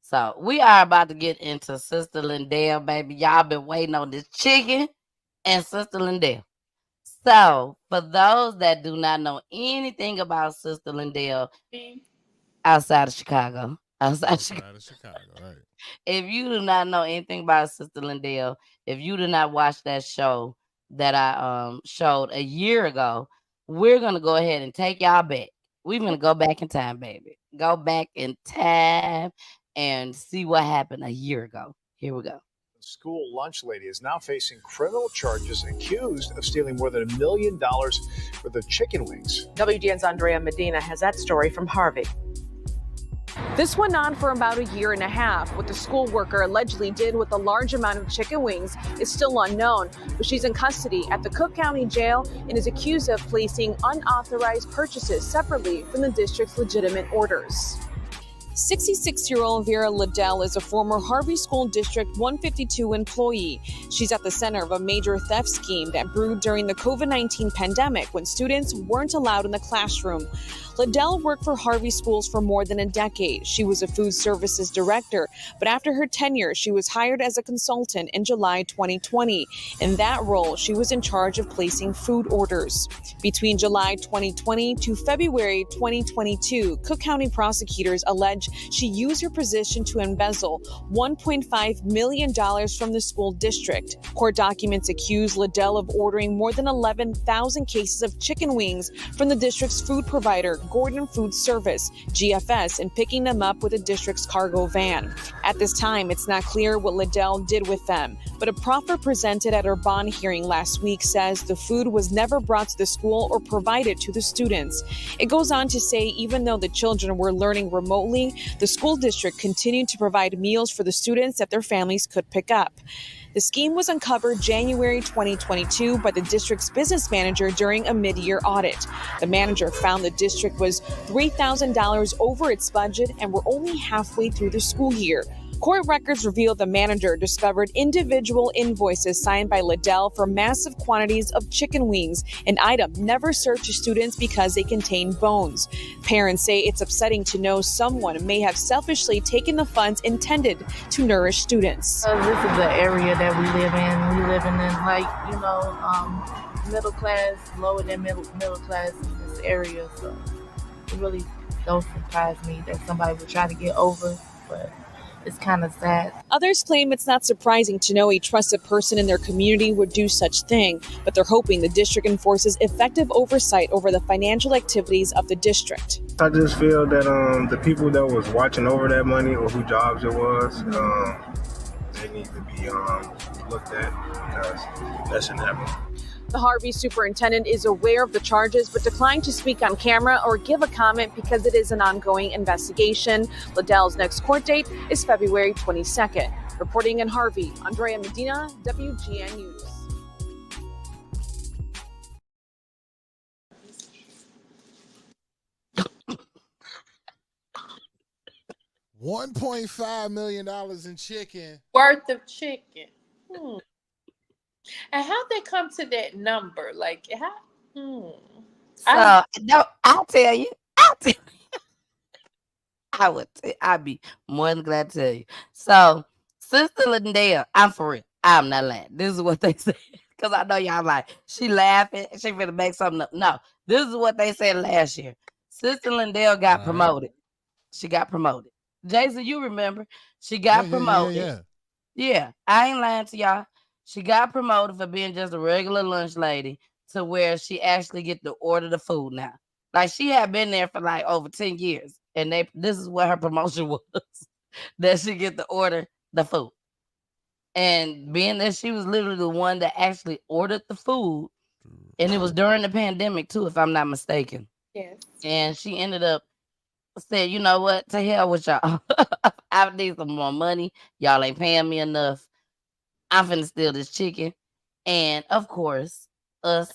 So we are about to get into Sister Lindell, baby. Y'all been waiting on this chicken and Sister Lindell. So for those that do not know anything about Sister Lindell outside of Chicago, right. If you do not know anything about Sister Lindell, if you did not watch that show that I showed a year ago, we're going to go ahead and take y'all back. We're going to go back in time, baby. Go back in time and see what happened a year ago. Here we go. School lunch lady is now facing criminal charges, accused of stealing more than $1 million worth of chicken wings. WGN's Andrea Medina has that story from Harvey. This went on for about a year and a half. What the school worker allegedly did with a large amount of chicken wings is still unknown, but she's in custody at the Cook County Jail and is accused of placing unauthorized purchases separately from the district's legitimate orders. 66-year-old Vera Lindell is a former Harvey School District 152 employee. She's at the center of a major theft scheme that brewed during the COVID-19 pandemic when students weren't allowed in the classroom. Lindell worked for Harvey Schools for more than a decade. She was a food services director, but after her tenure, she was hired as a consultant in July 2020. In that role, she was in charge of placing food orders. Between July 2020 to February 2022, Cook County prosecutors allege she used her position to embezzle $1.5 million from the school district. Court documents accuse Lindell of ordering more than 11,000 cases of chicken wings from the district's food provider, Gordon Food Service, GFS, and picking them up with the district's cargo van. At this time, it's not clear what Lindell did with them, but a proffer presented at her bond hearing last week says the food was never brought to the school or provided to the students. It goes on to say even though the children were learning remotely, the school district continued to provide meals for the students that their families could pick up. The scheme was uncovered January 2022 by the district's business manager during a mid-year audit. The manager found the district was $3,000 over its budget and were only halfway through the school year. Court records reveal the manager discovered individual invoices signed by Lindell for massive quantities of chicken wings, an item never served to students because they contain bones. Parents say it's upsetting to know someone may have selfishly taken the funds intended to nourish students. This is the area that we live in. We live in middle class, lower than middle class in this area. So it really don't surprise me that somebody would try to get over, but it's kind of sad. Others claim it's not surprising to know a trusted person in their community would do such thing, but they're hoping the district enforces effective oversight over the financial activities of the district. I just feel that the people that was watching over that money or whose jobs it was, they need to be looked at because that shouldn't happen. The Harvey superintendent is aware of the charges but declined to speak on camera or give a comment because it is an ongoing investigation. Lindell's next court date is February 22nd. Reporting in Harvey, Andrea Medina, WGN News. $1.5 million in chicken. Worth of chicken. And how'd they come to that number? Like, how? I'll tell you. I'd be more than glad to tell you. So, Sister Lindell, I'm for real. I'm not lying. This is what they said. Because I know y'all like, she laughing. She finna make something up. No, this is what they said last year. Sister Lindell got promoted. She got promoted. Jason, you remember. She got promoted. Yeah, I ain't lying to y'all. She got promoted for being just a regular lunch lady to where she actually get to order the food now. Like she had been there for like over 10 years. And this is what her promotion was. That she get to order the food. And being that she was literally the one that actually ordered the food. And it was during the pandemic too, if I'm not mistaken. Yes. And she ended up saying, you know what? To hell with y'all. I need some more money. Y'all ain't paying me enough. I'm finna steal this chicken. And of course, us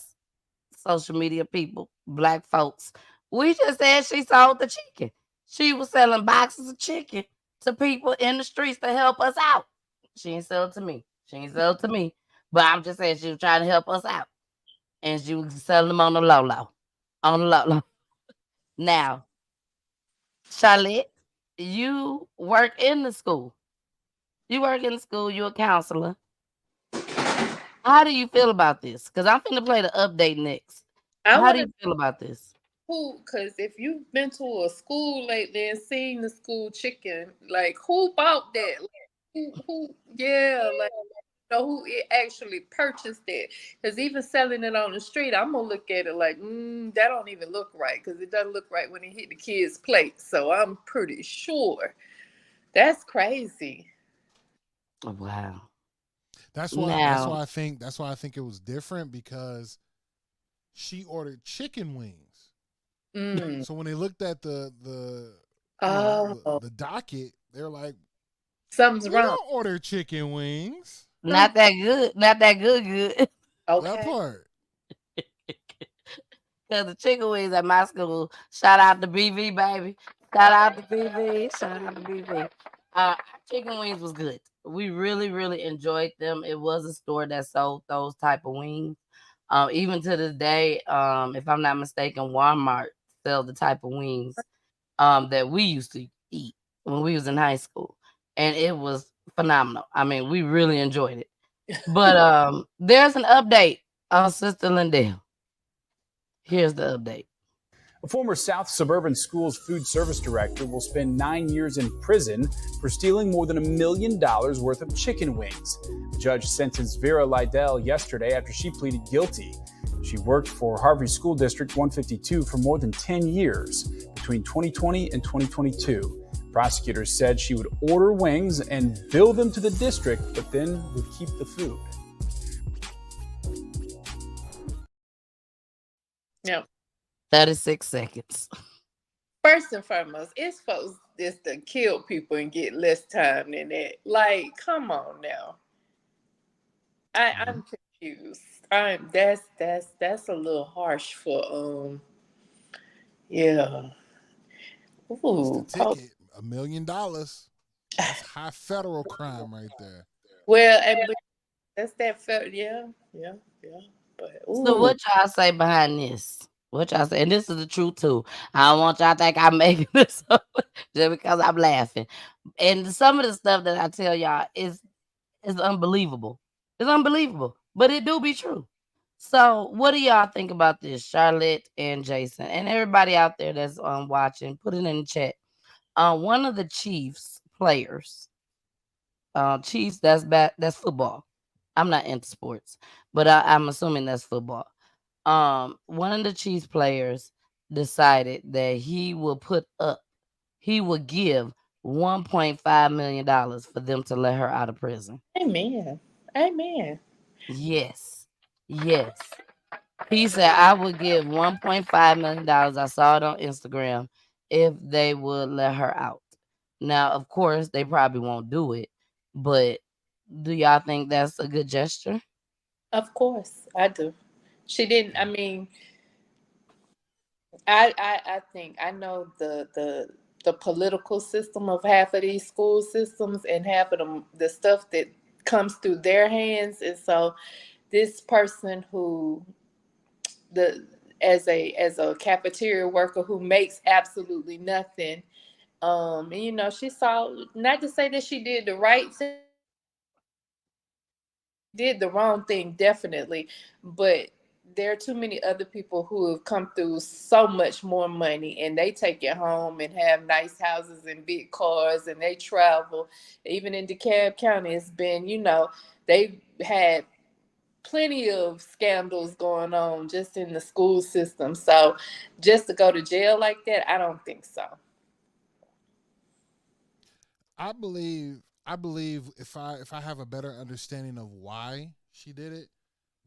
social media people, black folks, we just said she sold the chicken. She was selling boxes of chicken to people in the streets to help us out. She ain't sell it to me. But I'm just saying she was trying to help us out. And she was selling them on the low. Now, Charlotte, you work in the school. You're a counselor. How do you feel about this? Because I'm finna play the update next. How do you feel about this? Because if you've been to a school lately and seen the school chicken, like who bought that? Like, who who actually purchased it? Because even selling it on the street, I'm gonna look at it like, that don't even look right. Because it doesn't look right when it hit the kid's plate. So I'm pretty sure that's crazy. Wow. That's why I think it was different because she ordered chicken wings. So when they looked at the Oh, the docket, they're like, something's we wrong. don't order chicken wings. Not that good. Not that good. That Okay. part. Because the chicken wings at my school, shout out to BV, baby. Shout out to BV. Shout out to BV. Chicken wings was good. We really, really enjoyed them. It was a store that sold those type of wings. Even to this day, if I'm not mistaken, Walmart sells the type of wings that we used to eat when we was in high school. And it was phenomenal. I mean, we really enjoyed it. But there's an update on Sister Lindell. Here's the update. A former South Suburban Schools food service director will spend 9 years in prison for stealing more than $1 million worth of chicken wings. The judge sentenced Vera Lindell yesterday after she pleaded guilty. She worked for Harvey School District 152 for more than 10 years, between 2020 and 2022. Prosecutors said she would order wings and bill them to the district, but then would keep the food. Yeah. 36 seconds. First and foremost, it's supposed just to kill people and get less time than that. Like, come on now. I'm confused. That's a little harsh for yeah. Ooh, It's the ticket, $1 million. That's high federal crime right there. Well, and that's that yeah. But So what y'all say behind this? What y'all say? And this is the truth too. I don't want y'all to think I'm making this up just because I'm laughing. And some of the stuff that I tell y'all is unbelievable. It's unbelievable, but it do be true. So what do y'all think about this, Charlotte and Jason, and everybody out there that's watching? Put it in the chat. One of the Chiefs players, Chiefs, that's football. I'm not into sports, but I'm assuming that's football. One of the Chiefs players decided that he will give $1.5 million for them to let her out of prison. Amen. Yes. He said, I would give $1.5 million. I saw it on Instagram if they would let her out. Now, of course, they probably won't do it, but do y'all think that's a good gesture? Of course, I do. She didn't. I mean, I think I know the political system of half of these school systems and half of them, the stuff that comes through their hands, and so this person who as a cafeteria worker who makes absolutely nothing, and she saw, not to say that she did the right thing, did the wrong thing, definitely, but there are too many other people who have come through so much more money, and they take it home and have nice houses and big cars, and they travel. Even in DeKalb County, it's been, they've had plenty of scandals going on just in the school system. So just to go to jail like that, I don't think so. I believe if I have a better understanding of why she did it,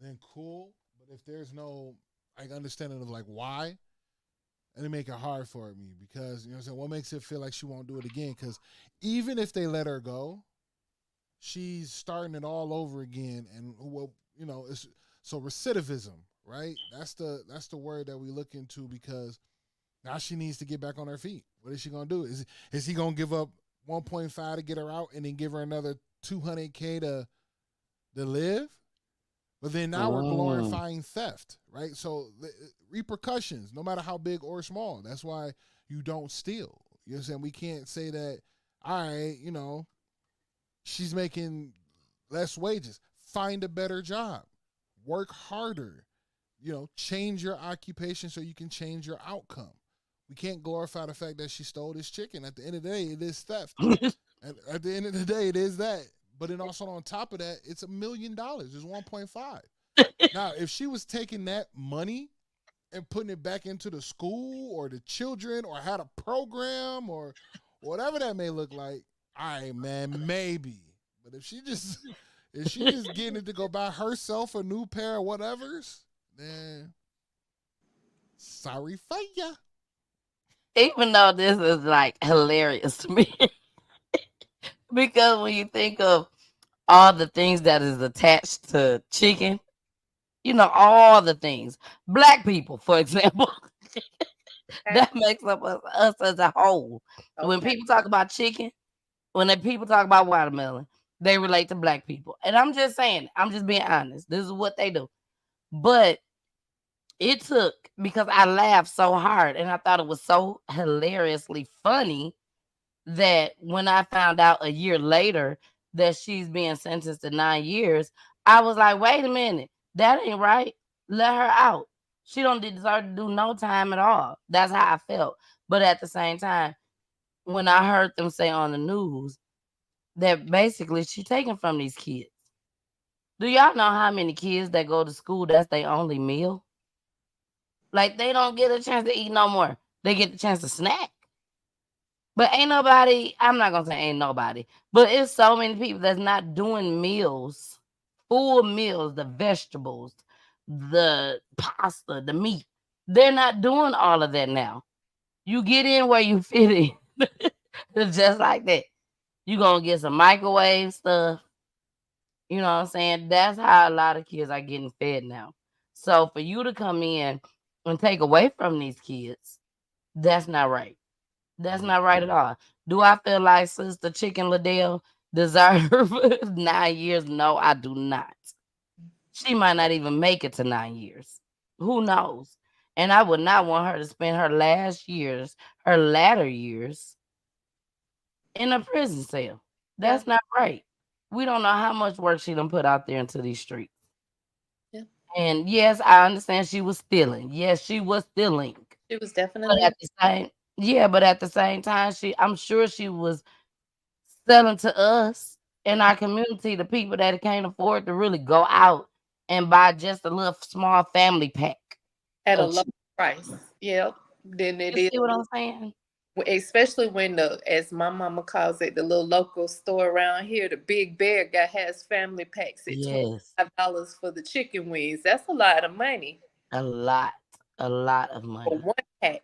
then cool. But if there's no understanding of why, and it make it hard for me, because what makes it feel like she won't do it again? Because even if they let her go, she's starting it all over again, and it's so recidivism, right? That's the word that we look into, because now she needs to get back on her feet. What is she gonna do? Is he gonna give up 1.5 to get her out and then give her another $200K to live? But then now we're glorifying theft, right? So the repercussions, no matter how big or small, that's why you don't steal. You know what I'm saying? We can't say that, all right, she's making less wages. Find a better job. Work harder. Change your occupation so you can change your outcome. We can't glorify the fact that she stole this chicken. At the end of the day, it is theft. And at the end of the day, it is that. But then also on top of that, it's $1 million. It's 1.5. Now, if she was taking that money and putting it back into the school or the children, or had a program or whatever that may look like, all right, man, maybe. But if she just getting it to go buy herself a new pair of whatevers, then sorry for ya. even though this is like hilarious to me, because when you think of all the things that is attached to chicken, all the things. Black people, for example, that makes up us as a whole. When Okay. people talk about chicken, people talk about watermelon, they relate to black people. And I'm just saying, I'm just being honest. This is what they do. But it took, because I laughed so hard and I thought it was so hilariously funny, that when I found out a year later that she's being sentenced to 9 years, I was like, wait a minute, that ain't right. Let her out. She don't deserve to do no time at all. That's how I felt. But at the same time, when I heard them say on the news that basically she taken from these kids. Do y'all know how many kids that go to school, that's their only meal? Like, they don't get a chance to eat no more. They get the chance to snack. But ain't nobody, I'm not gonna say ain't nobody, but it's so many people that's not doing meals, full meals, the vegetables, the pasta, the meat. They're not doing all of that now. You get in where you fit in. It's just like that. You gonna get some microwave stuff. You know what I'm saying? That's how a lot of kids are getting fed now. So for you to come in and take away from these kids, that's not right. That's not right at all. Do I feel like Sister Chicken Liddell deserve 9 years? No, I do not. She might not even make it to 9 years. Who knows? And I would not want her to spend her latter years in a prison cell. That's not right. We don't know how much work she done put out there into these streets. Yeah. And yes, I understand she was stealing. Yes, she was stealing. It was But definitely. at the same time, I'm sure she was selling to us in our community, the people that can't afford to really go out and buy just a little small family pack. At a low price. Yep. Then it You is. see what I'm saying? Especially when as my mama calls it, the little local store around here, the Big Bear guy has family packs at Yes. $25 for the chicken wings. That's a lot of money. A lot of For money. one pack.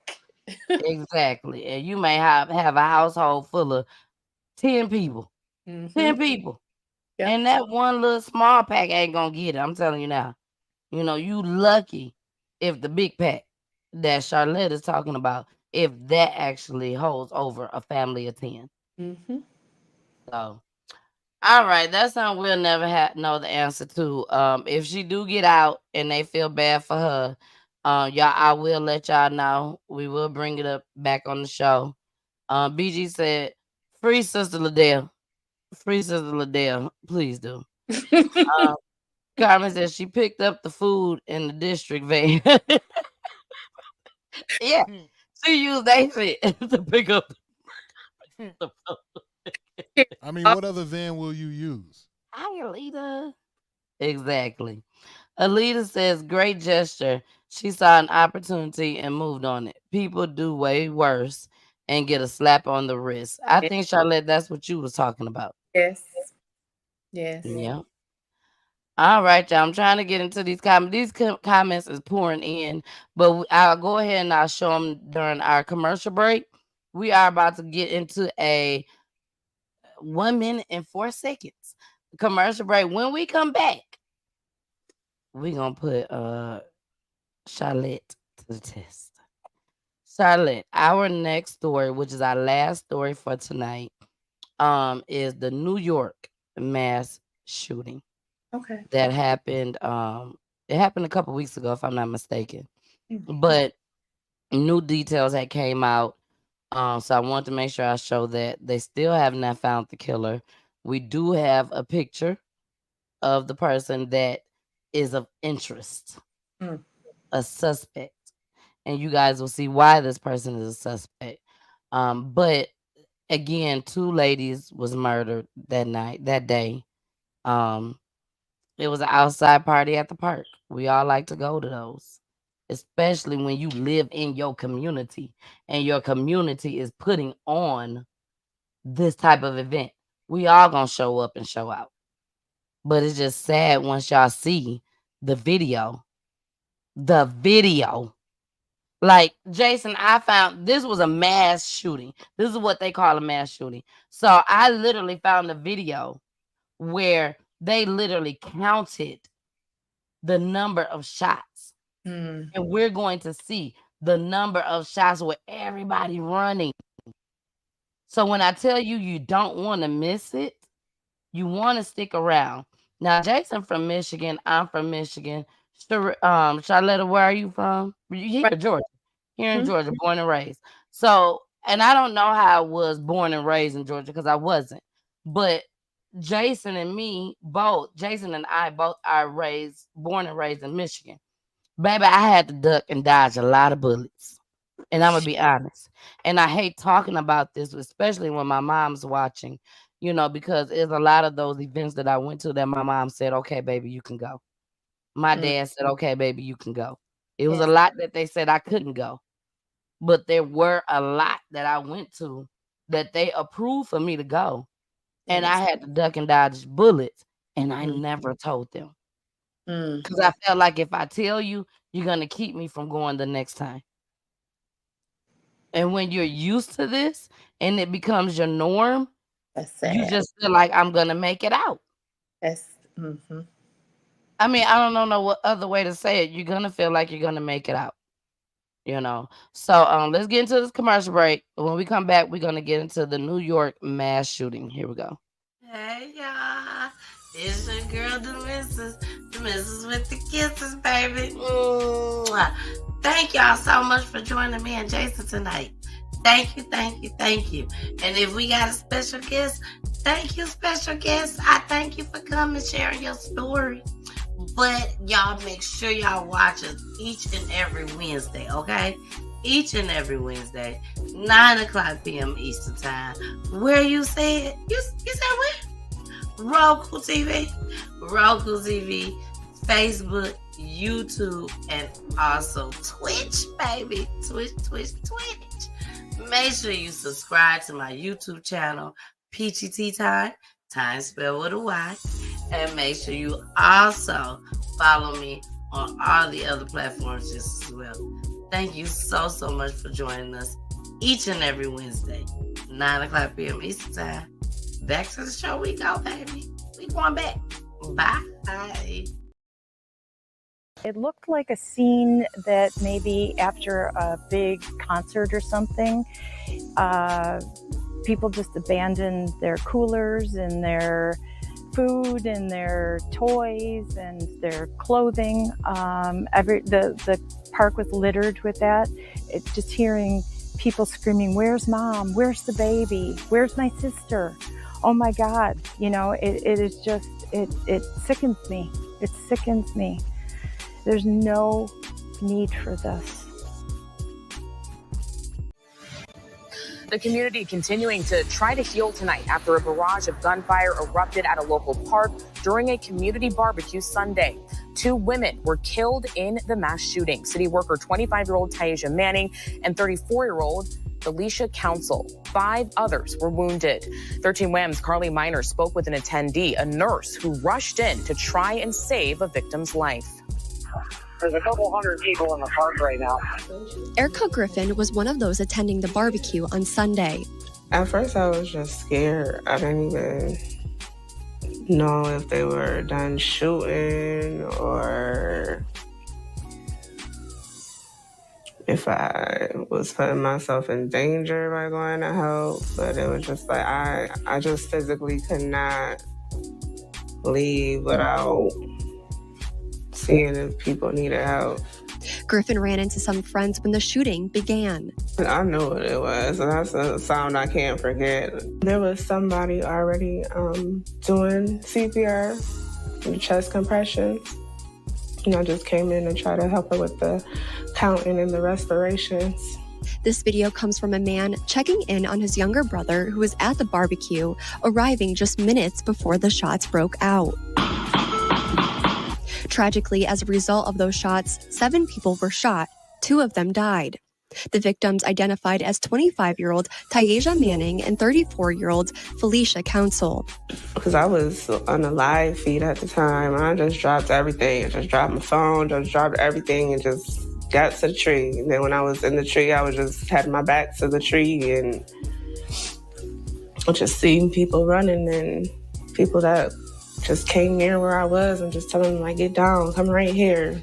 Exactly. And you may have a household full of 10 people. 10 people. Yeah. And that one little small pack ain't gonna get it. I'm telling you now. You lucky if the big pack that Charlotte is talking about, if that actually holds over a family of 10. Mm-hmm. So, all right, that's something we'll never know the answer to. If she do get out and they feel bad for her, y'all, I will let y'all know. We will bring it up back on the show. BG said, "Free Sister Liddell, free Sister Liddell, please do." Carmen says she picked up the food in the district van. Yeah, she used they fit to pick up the food. I mean, what other van will you use? Hi, Alita. Exactly. Alita says, great gesture. She saw an opportunity and moved on it. People do way worse and get a slap on the wrist. I think, Charlotte, that's what you was talking about. Yes. Yes. Yeah. All right, y'all. I'm trying to get into these comments. These comments is pouring in, but I'll go ahead and I'll show them during our commercial break. We are about to get into a 1 minute and 4 seconds commercial break. When we come back, we're going to put Charlotte to the test. Charlotte, our next story, which is our last story for tonight, is the New York mass shooting. Okay. That happened. It happened a couple weeks ago, if I'm not mistaken. But new details that came out. So I wanted to make sure I show that. They still have not found the killer. We do have a picture of the person that is of interest, a suspect. And you guys will see why this person is a suspect. But again, 2 ladies was murdered that day. It was an outside party at the park. We all like to go to those, especially when you live in your community and your community is putting on this type of event. We all gonna show up and show out. But it's just sad once y'all see the video Like, Jason, I found this was a mass shooting. This is what they call a mass shooting. So I literally found a video where they literally counted the number of shots. And we're going to see the number of shots with everybody running. So when I tell you, you don't want to miss it, you want to stick around. Now, Jason from Michigan, I'm from Michigan. Charlotta, where are you from? Here in Georgia. Here in Georgia, born and raised. So, and I don't know how I was born and raised in Georgia because I wasn't. But Jason and I both are born and raised in Michigan. Baby, I had to duck and dodge a lot of bullets. And I'm going to be honest. And I hate talking about this, especially when my mom's watching, because there's a lot of those events that I went to that my mom said, okay, baby, you can go. My dad said, okay, baby, you can go. It was a lot that they said I couldn't go. But there were a lot that I went to that they approved for me to go. And I had to duck and dodge bullets. And I never told them. Because I felt like if I tell you, you're going to keep me from going the next time. And when you're used to this and it becomes your norm, you just feel like I'm going to make it out. I mean, I don't know what other way to say it. You're going to feel like you're going to make it out. So let's get into this commercial break. When we come back, we're going to get into the New York mass shooting. Here we go. Hey, y'all. It's your girl, the missus with the kisses, baby. Mwah. Thank y'all so much for joining me and Jason tonight. Thank you, thank you, thank you. And if we got a special guest, thank you, special guest. I thank you for coming and sharing your story. But y'all make sure y'all watch us each and every Wednesday, okay? Each and every Wednesday, 9:00 p.m. Eastern Time. Where you said? You said where? Roku TV, Facebook, YouTube, and also Twitch, baby. Twitch. Make sure you subscribe to my YouTube channel, PGT Time spelled with a Y. And make sure you also follow me on all the other platforms just as well. Thank you so much for joining us each and every Wednesday, 9:00 p.m. Eastern Time. Back to the show we go, baby. We going back. Bye. It looked like a scene that maybe after a big concert or something, people just abandoned their coolers and their food and their toys and their clothing. The park was littered with that. Just hearing people screaming, "Where's mom? Where's the baby? Where's my sister? Oh my God!" It is just it sickens me. It sickens me. There's no need for this. The community continuing to try to heal tonight after a barrage of gunfire erupted at a local park during a community barbecue Sunday. 2 women were killed in the mass shooting. City worker 25-year-old Taisha Manning and 34-year-old Felicia Council. 5 others were wounded. 13 WHAM's Carly Miner spoke with an attendee, a nurse who rushed in to try and save a victim's life. There's a couple hundred people in the park right now. Erica Griffin was one of those attending the barbecue on Sunday. At first, I was just scared. I didn't even know if they were done shooting or if I was putting myself in danger by going to help. But it was just like, I just physically could not leave without seeing if people needed help. Griffin ran into some friends when the shooting began. I knew what it was. That's a sound I can't forget. There was somebody already doing CPR and chest compressions. And I just came in and tried to help her with the counting and the respirations. This video comes from a man checking in on his younger brother who was at the barbecue, arriving just minutes before the shots broke out. Tragically, as a result of those shots, 7 people were shot. 2 of them died. The victims identified as 25-year-old Taisha Manning and 34-year-old Felicia Council. Because I was on a live feed at the time. I just dropped everything. I just dropped my phone, just dropped everything and just got to the tree. And then when I was in the tree, I was just had my back to the tree and just seeing people running and people that just came near where I was and just telling them, like, get down, come right here.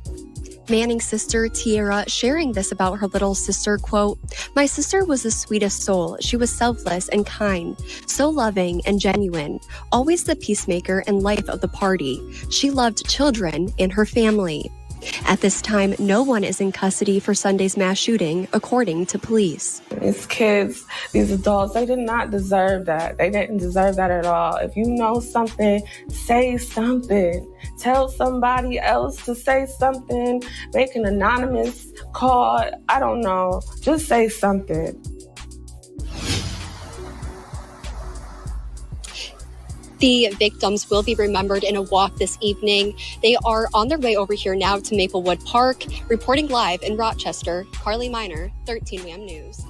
Manning's sister, Tiara, sharing this about her little sister, quote, "My sister was the sweetest soul. She was selfless and kind, so loving and genuine, always the peacemaker and life of the party. She loved children and her family." At this time, no one is in custody for Sunday's mass shooting, according to police. These kids, these adults, they did not deserve that. They didn't deserve that at all. If you know something, say something. Tell somebody else to say something. Make an anonymous call. I don't know. Just say something. The victims will be remembered in a walk this evening. They are on their way over here now to Maplewood Park. Reporting live in Rochester, Carly Miner, 13 WAM News.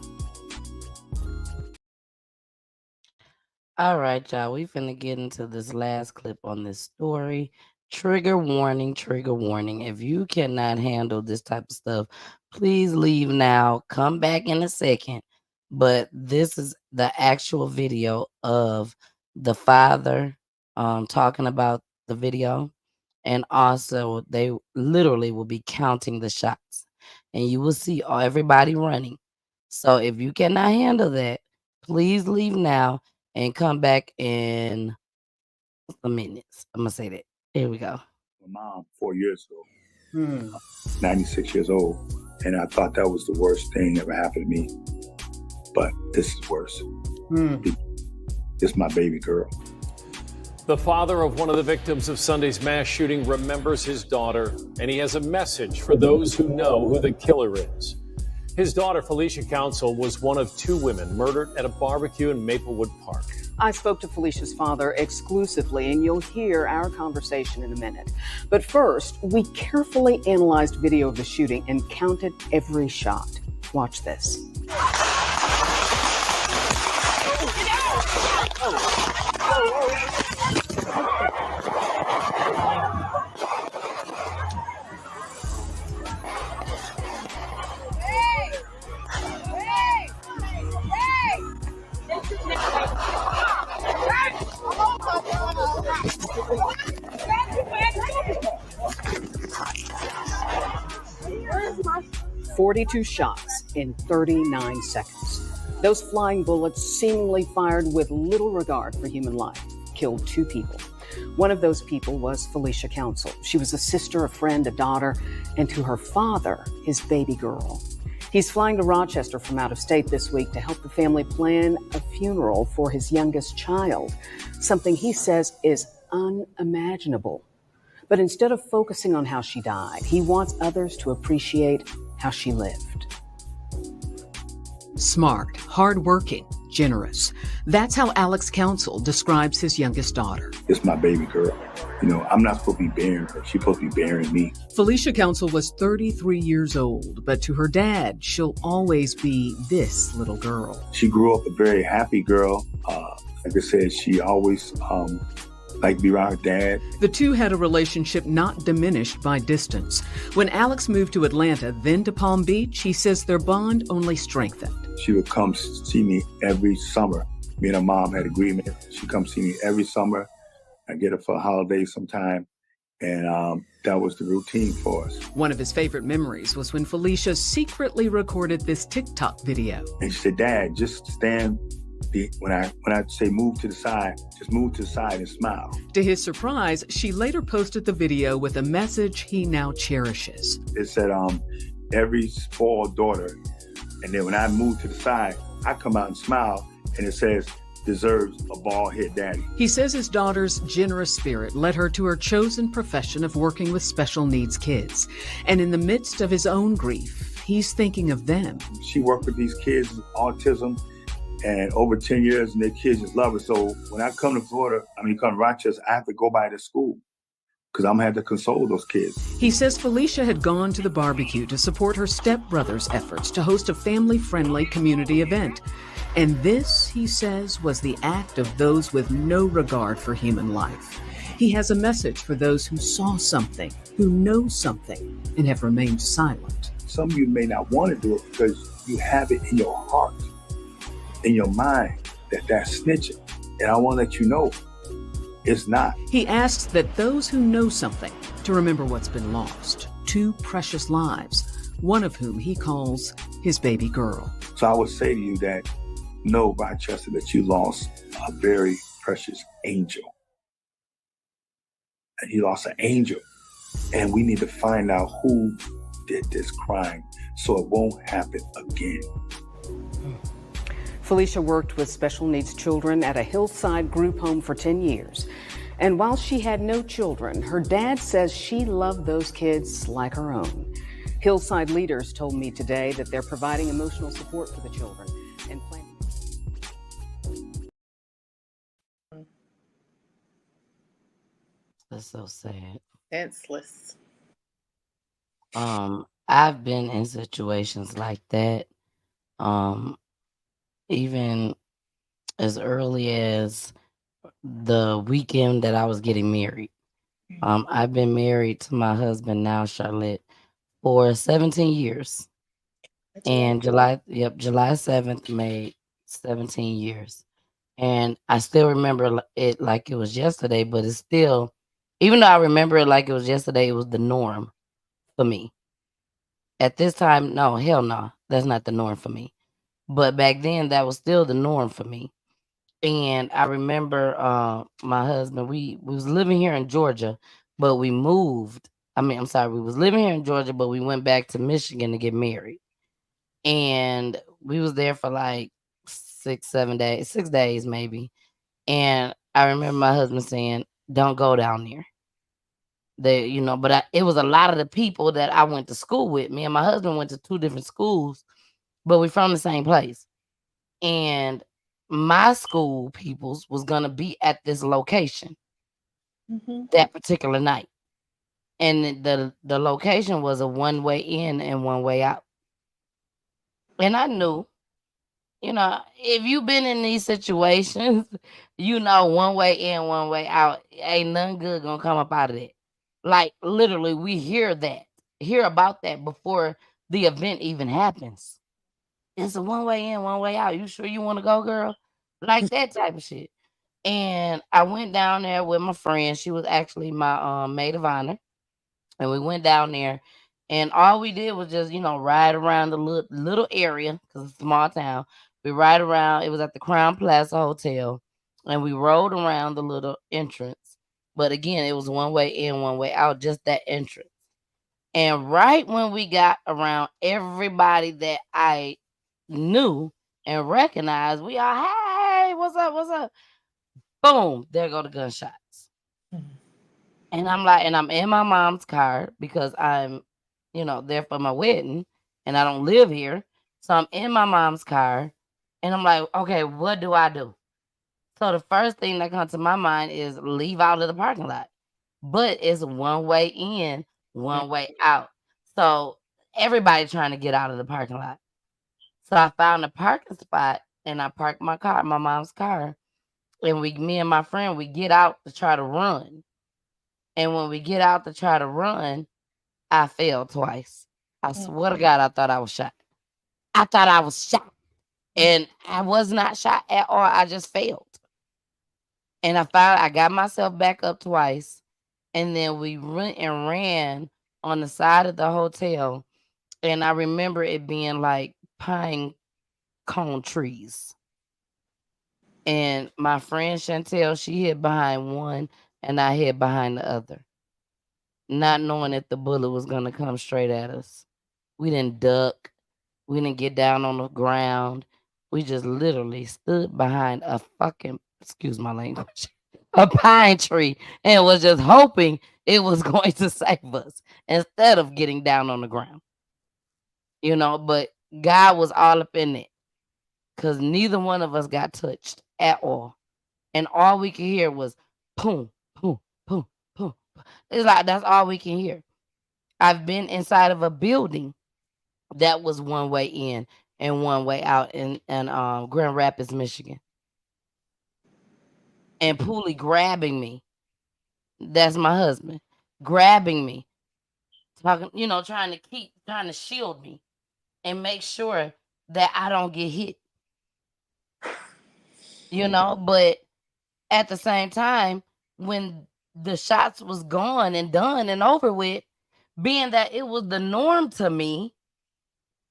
All right, y'all. We finna get into this last clip on this story. Trigger warning, trigger warning. If you cannot handle this type of stuff, please leave now. Come back in a second. But this is the actual video of the father talking about the video. And also, they literally will be counting the shots. And you will see everybody running. So if you cannot handle that, please leave now and come back in a minute. I'm going to say that. Here we go. My mom 4 years ago, 96 years old, and I thought that was the worst thing ever happened to me. But this is worse. It's my baby girl. The father of one of the victims of Sunday's mass shooting remembers his daughter, and he has a message for those who know who the killer is. His daughter, Felicia Council, was one of two women murdered at a barbecue in Maplewood Park. I spoke to Felicia's father exclusively, and you'll hear our conversation in a minute. But first, we carefully analyzed video of the shooting and counted every shot. Watch this. 42 shots in 39 seconds. Those flying bullets, seemingly fired with little regard for human life, killed two people. One of those people was Felicia Council. She was a sister, a friend, a daughter, and to her father, his baby girl. He's flying to Rochester from out of state this week to help the family plan a funeral for his youngest child, something he says is unimaginable. But instead of focusing on how she died, he wants others to appreciate how she lived. Smart, hardworking, generous. That's how Alex Council describes his youngest daughter. It's my baby girl. You know, I'm not supposed to be bearing her. She's supposed to be bearing me. Felicia Council was 33 years old, but to her dad, she'll always be this little girl. She grew up a very happy girl. Like I said, she always liked to be around her dad. The two had a relationship not diminished by distance. When Alex moved to Atlanta, then to Palm Beach, he says their bond only strengthened. She would come see me every summer. Me and her mom had agreement. She'd come see me every summer. I get her for a holiday sometime. And that was the routine for us. One of his favorite memories was when Felicia secretly recorded this TikTok video. And she said, Dad, just stand. When I say move to the side, just move to the side and smile. To his surprise, she later posted the video with a message he now cherishes. It said, every spoiled daughter. And then when I move to the side, I come out and smile, and it says, deserves a bald-head daddy. He says his daughter's generous spirit led her to her chosen profession of working with special needs kids. And in the midst of his own grief, he's thinking of them. She worked with these kids with autism, and over 10 years, and their kids just love her. So when I come to Rochester, I have to go by the school because I'm going to have to console those kids. He says Felicia had gone to the barbecue to support her stepbrother's efforts to host a family-friendly community event. And this, he says, was the act of those with no regard for human life. He has a message for those who saw something, who know something, and have remained silent. some of you may not want to do it because you have it in your heart, in your mind, that that's snitching. And I want to let you know, it's not. He asks that those who know something to remember what's been lost. 2 precious lives, one of whom he calls his baby girl. So I would say to you that know, Rochester, that you lost a very precious angel. And you lost an angel. And we need to find out who did this crime so it won't happen again. Felicia worked with special needs children at a hillside group home for 10 years. And while she had no children, her dad says she loved those kids like her own. Hillside leaders told me today that they're providing emotional support for the children and planning. That's so sad. Senseless. I've been in situations like that. Even as early as the weekend that I was getting married. I've been married to my husband now, Charlotte, for 17 years. And July 7th made 17 years. And I still remember it like it was yesterday, but it's still, even though I remember it like it was yesterday, it was the norm for me. At this time, no, hell no, that's not the norm for me. But back then, that was still the norm for me. And I remember my husband, we was living here in Georgia, but we moved. We was living here in Georgia, but we went back to Michigan to get married. And we was there for like 6 days maybe. And I remember my husband saying, don't go down there. It was a lot of the people that I went to school with. Me and my husband went to 2 different schools, but we're from the same place. And my school peoples was gonna be at this location that particular night. And the location was a one-way in and one-way out. And I knew, if you've been in these situations, one way in, one way out, ain't nothing good gonna come up out of that. Like literally, we hear about that before the event even happens. It's a one way in, one way out. You sure you want to go, girl? Like that type of shit. And I went down there with my friend. She was actually my maid of honor. And we went down there. And all we did was just, ride around the little area, because it's a small town. We ride around. It was at the Crown Plaza Hotel. And we rode around the little entrance. But again, it was one way in, one way out, just that entrance. And right when we got around everybody that I knew and recognized, we all, hey, what's up? Boom, there go the gunshots. And I'm like, and I'm in my mom's car because I'm, there for my wedding and I don't live here. So I'm in my mom's car and I'm like, okay, what do I do? So the first thing that comes to my mind is leave out of the parking lot. But it's one way in, one way out. So everybody trying to get out of the parking lot. So I found a parking spot and I parked my mom's car. And me and my friend, we get out to try to run. And when we get out to try to run, I fell twice. I swear to God, I thought I was shot. And I was not shot at all. I just failed. And I got myself back up twice. And then we went and ran on the side of the hotel. And I remember it being like pine cone trees. And my friend Chantel, she hid behind one and I hid behind the other. Not knowing if the bullet was going to come straight at us. We didn't duck. We didn't get down on the ground. We just literally stood behind a fucking, excuse my language, a pine tree and was just hoping it was going to save us instead of getting down on the ground. But God was all up in it because neither one of us got touched at all. And all we could hear was boom, boom, boom, boom. It's like that's all we can hear. I've been inside of a building that was one way in and one way out in Grand Rapids, Michigan. And Pooley grabbing me. That's my husband. Grabbing me talking, trying to shield me and make sure that I don't get hit. But at the same time, when the shots was gone and done and over with, being that it was the norm to me,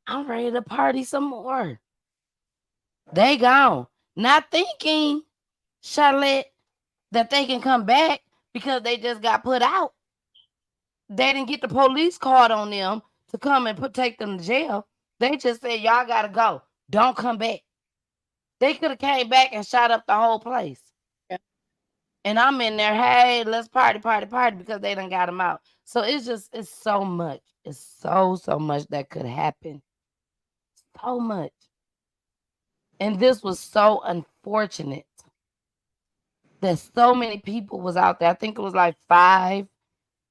I'm ready to party some more. They gone. Not thinking, Charlotte, that they can come back because they just got put out. They didn't get the police card on them to come and take them to jail. They just said, y'all gotta go. Don't come back. They could have came back and shot up the whole place. Yeah. And I'm in there, hey, let's party, because they done got them out. So it's so much. It's so much that could happen. So much. And this was so unfortunate that so many people was out there. I think it was like 5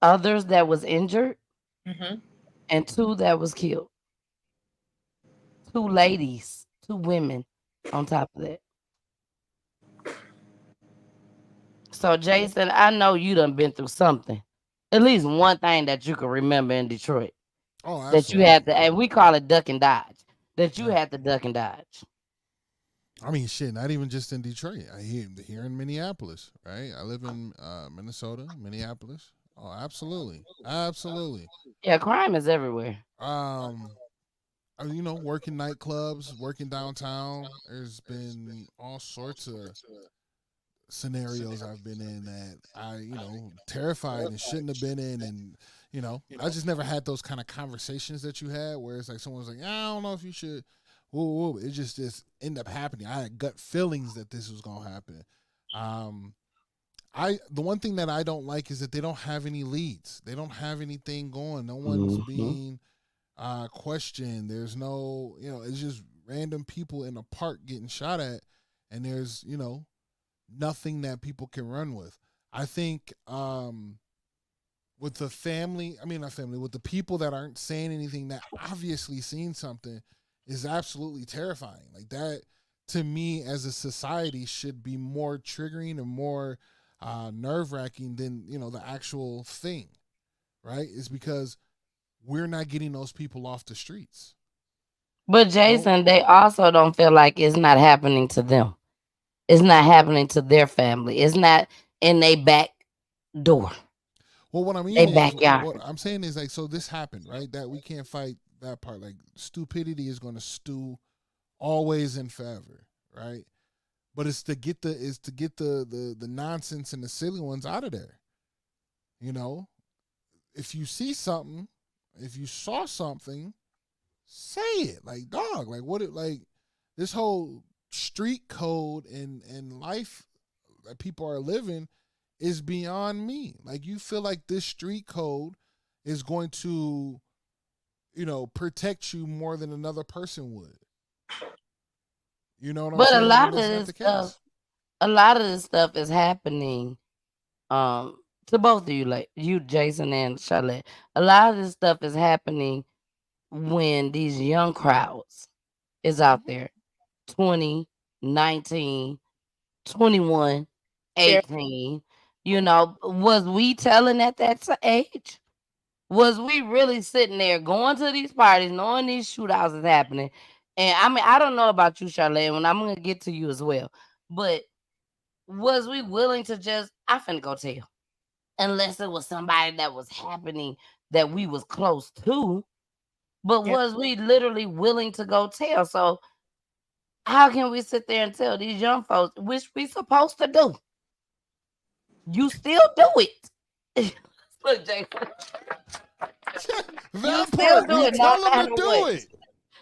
others that was injured and 2 that was killed. 2 ladies, 2 women on top of that. So, Jason, I know you done been through something. At least one thing that you can remember in Detroit. Oh, absolutely. That you had to, and we call it duck and dodge. That you had to duck and dodge. I mean, shit, not even just in Detroit. I here in Minneapolis, right? I live in Minnesota, Minneapolis. Oh, absolutely. Absolutely. Yeah, crime is everywhere. Working nightclubs, working downtown. There's been all sorts of scenarios I've been in that I, terrified and shouldn't have been in. And, I just never had those kind of conversations that you had where it's like someone's like, I don't know if you should. Whoa. It just ended up happening. I had gut feelings that this was going to happen. The one thing that I don't like is that they don't have any leads. They don't have anything going. No one's being questioned. There's no, it's just random people in a park getting shot at, and there's, nothing that people can run with. I think with the with the people that aren't saying anything that obviously seen something is absolutely terrifying. Like that, to me, as a society, should be more triggering and more nerve-wracking than the actual thing, right? Is because we're not getting those people off the streets. But Jason, they also don't feel like it's not happening to them. It's not happening to their family. It's not in their back door. Well, what I mean is, backyard. What I'm saying is, like, so this happened, right? That we can't fight that part. Like, stupidity is going to stew always and forever, right? But it's to get the nonsense and the silly ones out of there. If you see something, if you saw something, say it. Like, dog, like what it like this whole street code and life that people are living is beyond me. Like, you feel like this street code is going to, protect you more than another person would. You know what I'm saying? But a lot of this stuff is happening to both of you, like you, Jason and Charlotte. A lot of this stuff is happening when these young crowds is out there, 20, 19, 21, 18. Was we telling at that age? Was we really sitting there going to these parties, knowing these shootouts is happening? And I don't know about you, Charlotte, and I'm going to get to you as well. But was we willing to just, I finna go tell? Unless it was somebody that was happening that we was close to. But was we literally willing to go tell? So how can we sit there and tell these young folks, which we supposed to do? You still do it. Look, Jason. You still do it. Tell them to do it.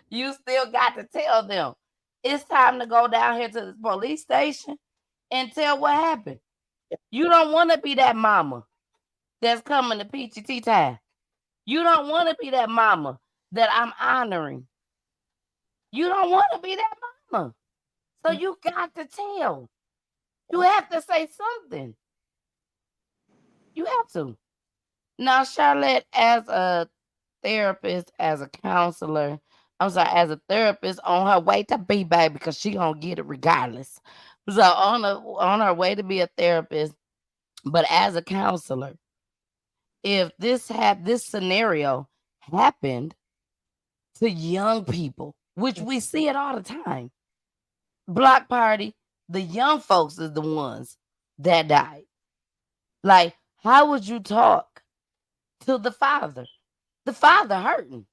You still got to tell them. It's time to go down here to the police station and tell what happened. You don't want to be that mama that's coming to PGT time. You don't want to be that mama that I'm honoring. You don't want to be that mama. So you got to tell. You have to say something. You have to. Now, Charlotte, as a therapist, as a counselor, as a therapist on her way to be baby, because she gonna get it regardless. So on her way to be a therapist, but as a counselor, if this scenario happened to young people, which we see it all the time. Block party, the young folks is the ones that died. Like, how would you talk to the father? The father hurting.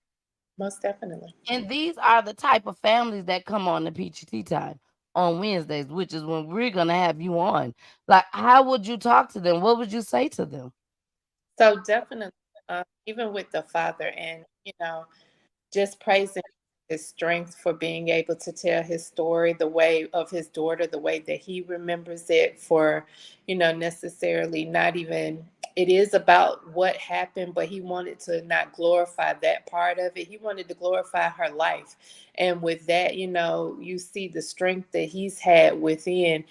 Most definitely. And these are the type of families that come on the PGT time on Wednesdays, which is when we're gonna have you on. Like, how would you talk to them? What would you say to them? So definitely, even with the father, and just praising his strength for being able to tell his story the way of his daughter, the way that he remembers it, for necessarily not even, it is about what happened, but he wanted to not glorify that part of it. He wanted to glorify her life. And with that, you see the strength that he's had within.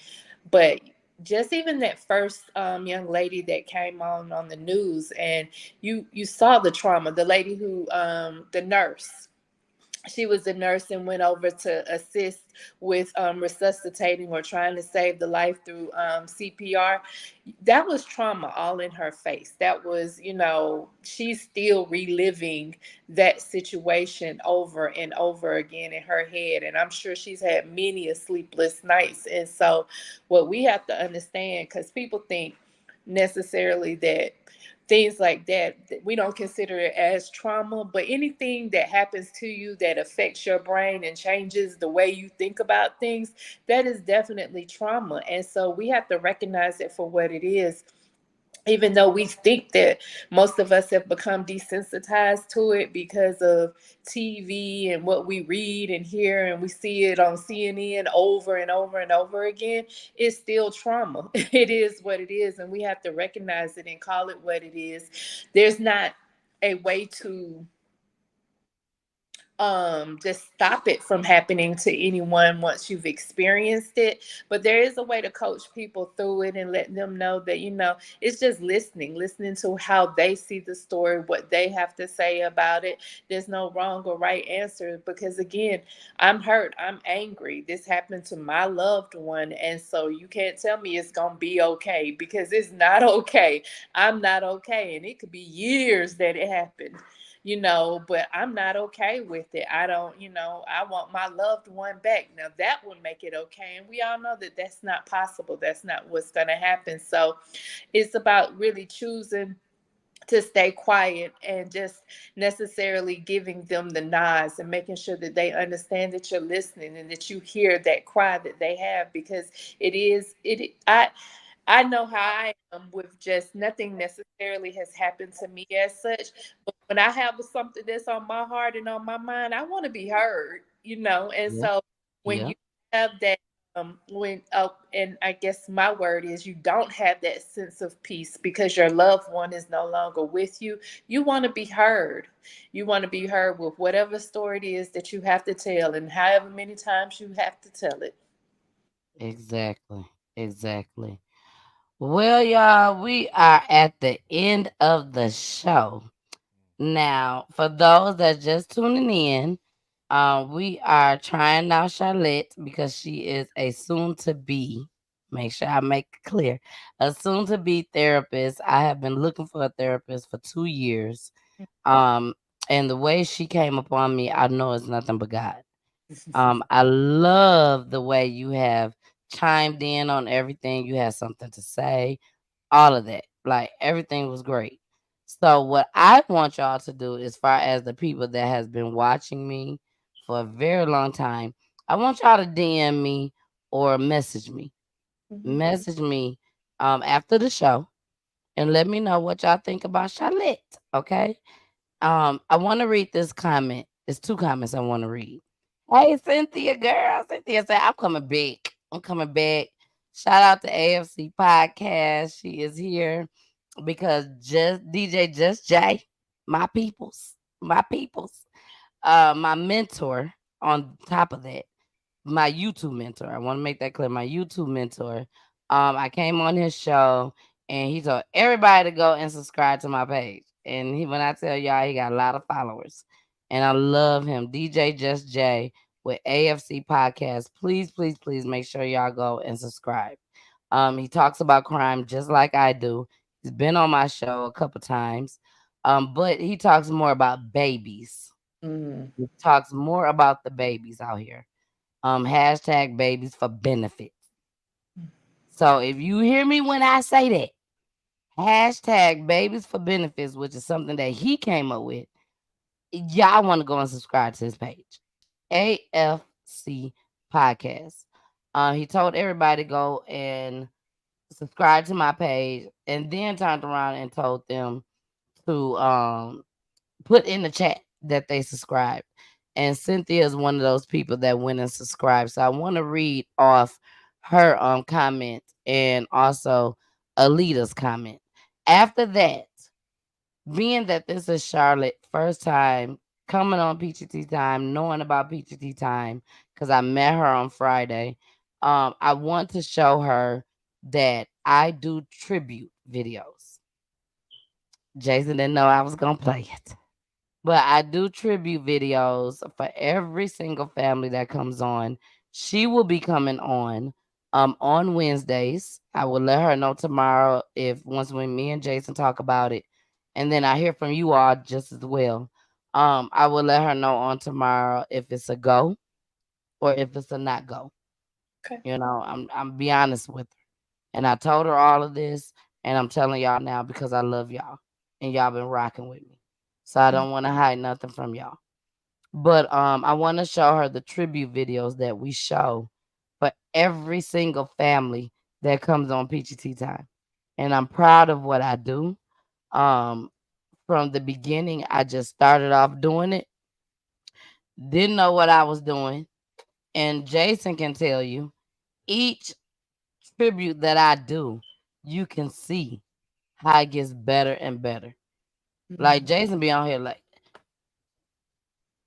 But just even that first young lady that came on the news, and you saw the trauma, the lady who the nurse, she was a nurse and went over to assist with resuscitating or trying to save the life through CPR. That was trauma all in her face. That was, she's still reliving that situation over and over again in her head. And I'm sure she's had many a sleepless nights. And so what we have to understand, because people think necessarily that things like that we don't consider it as trauma, but anything that happens to you that affects your brain and changes the way you think about things, that is definitely trauma. And so we have to recognize it for what it is, even though we think that most of us have become desensitized to it because of TV and what we read and hear, and we see it on CNN over and over and over again. It's still trauma. It is what it is, and we have to recognize it and call it what it is. There's not a way to just stop it from happening to anyone once you've experienced it, but there is a way to coach people through it and let them know that it's just listening to how they see the story, what they have to say about it. There's no wrong or right answer, because again, I'm hurt, I'm angry, this happened to my loved one, and so you can't tell me it's gonna be okay, because it's not okay. I'm not okay, and it could be years that it happened, but I'm not okay with it. I don't, I want my loved one back. Now that would make it okay. And we all know that that's not possible. That's not what's going to happen. So it's about really choosing to stay quiet and just necessarily giving them the nods and making sure that they understand that you're listening and that you hear that cry that they have, because I know how I am with just nothing necessarily has happened to me as such. But when I have something that's on my heart and on my mind, I want to be heard. And Yeah. so when Yeah. you have that, and I guess my word is, you don't have that sense of peace because your loved one is no longer with you. You want to be heard. You want to be heard with whatever story it is that you have to tell, and however many times you have to tell it. Exactly. Exactly. Well, y'all, we are at the end of the show. Now, for those that just tuning in, we are trying out Charlotte because she is a soon to be, make sure I make it clear, a soon to be therapist. I have been looking for a therapist for 2 years. Um, and the way she came upon me, I know it's nothing but God. I love the way you have chimed in on everything. You had something to say, all of that. Like, everything was great. So what I want y'all to do, as far as the people that has been watching me for a very long time, I want y'all to DM me or message me. Message me after the show and let me know what y'all think about Charlotte. Okay. I want to read this comment. There's 2 comments I want to read. Hey, Cynthia, girl. Cynthia said, I'm coming back. I'm coming back. Shout out to AFC Podcast. She is here because Just Jay, my peoples, my mentor on top of that, my YouTube mentor. I want to make that clear. My YouTube mentor. I came on his show and he told everybody to go and subscribe to my page. And when I tell y'all, he got a lot of followers. And I love him. DJ Just Jay with AFC Podcast. Please, please, please make sure y'all go and subscribe. He talks about crime just like I do. He's been on my show a couple times, but he talks more about babies. He talks more about the babies out here. Hashtag babies for benefits. So if you hear me when I say that, hashtag babies for benefits, which is something that he came up with, y'all want to go and subscribe to his page, AFC Podcast. He told everybody to go and subscribe to my page, and then turned around and told them to put in the chat that they subscribed. And Cynthia is one of those people that went and subscribed. So I want to read off her comment and also Alita's comment. After that, being that this is Charlotte first time coming on PGT Time, knowing about PGT Time, because I met her on Friday, I want to show her that I do tribute videos. Jason didn't know I was going to play it. But I do tribute videos for every single family that comes on. She will be coming on Wednesdays. I will let her know tomorrow when me and Jason talk about it. And then I hear from you all just as well. I will let her know on tomorrow if it's a go or if it's a not go. Okay. You know, I'm be honest with her. And I told her all of this, and I'm telling y'all now because I love y'all. And y'all been rocking with me. So I don't want to hide nothing from y'all. But I want to show her the tribute videos that we show for every single family that comes on PGT Time. And I'm proud of what I do. From the beginning, I just started off doing it. Didn't know what I was doing. And Jason can tell you, each tribute that I do, you can see how it gets better and better. Like Jason be on here like,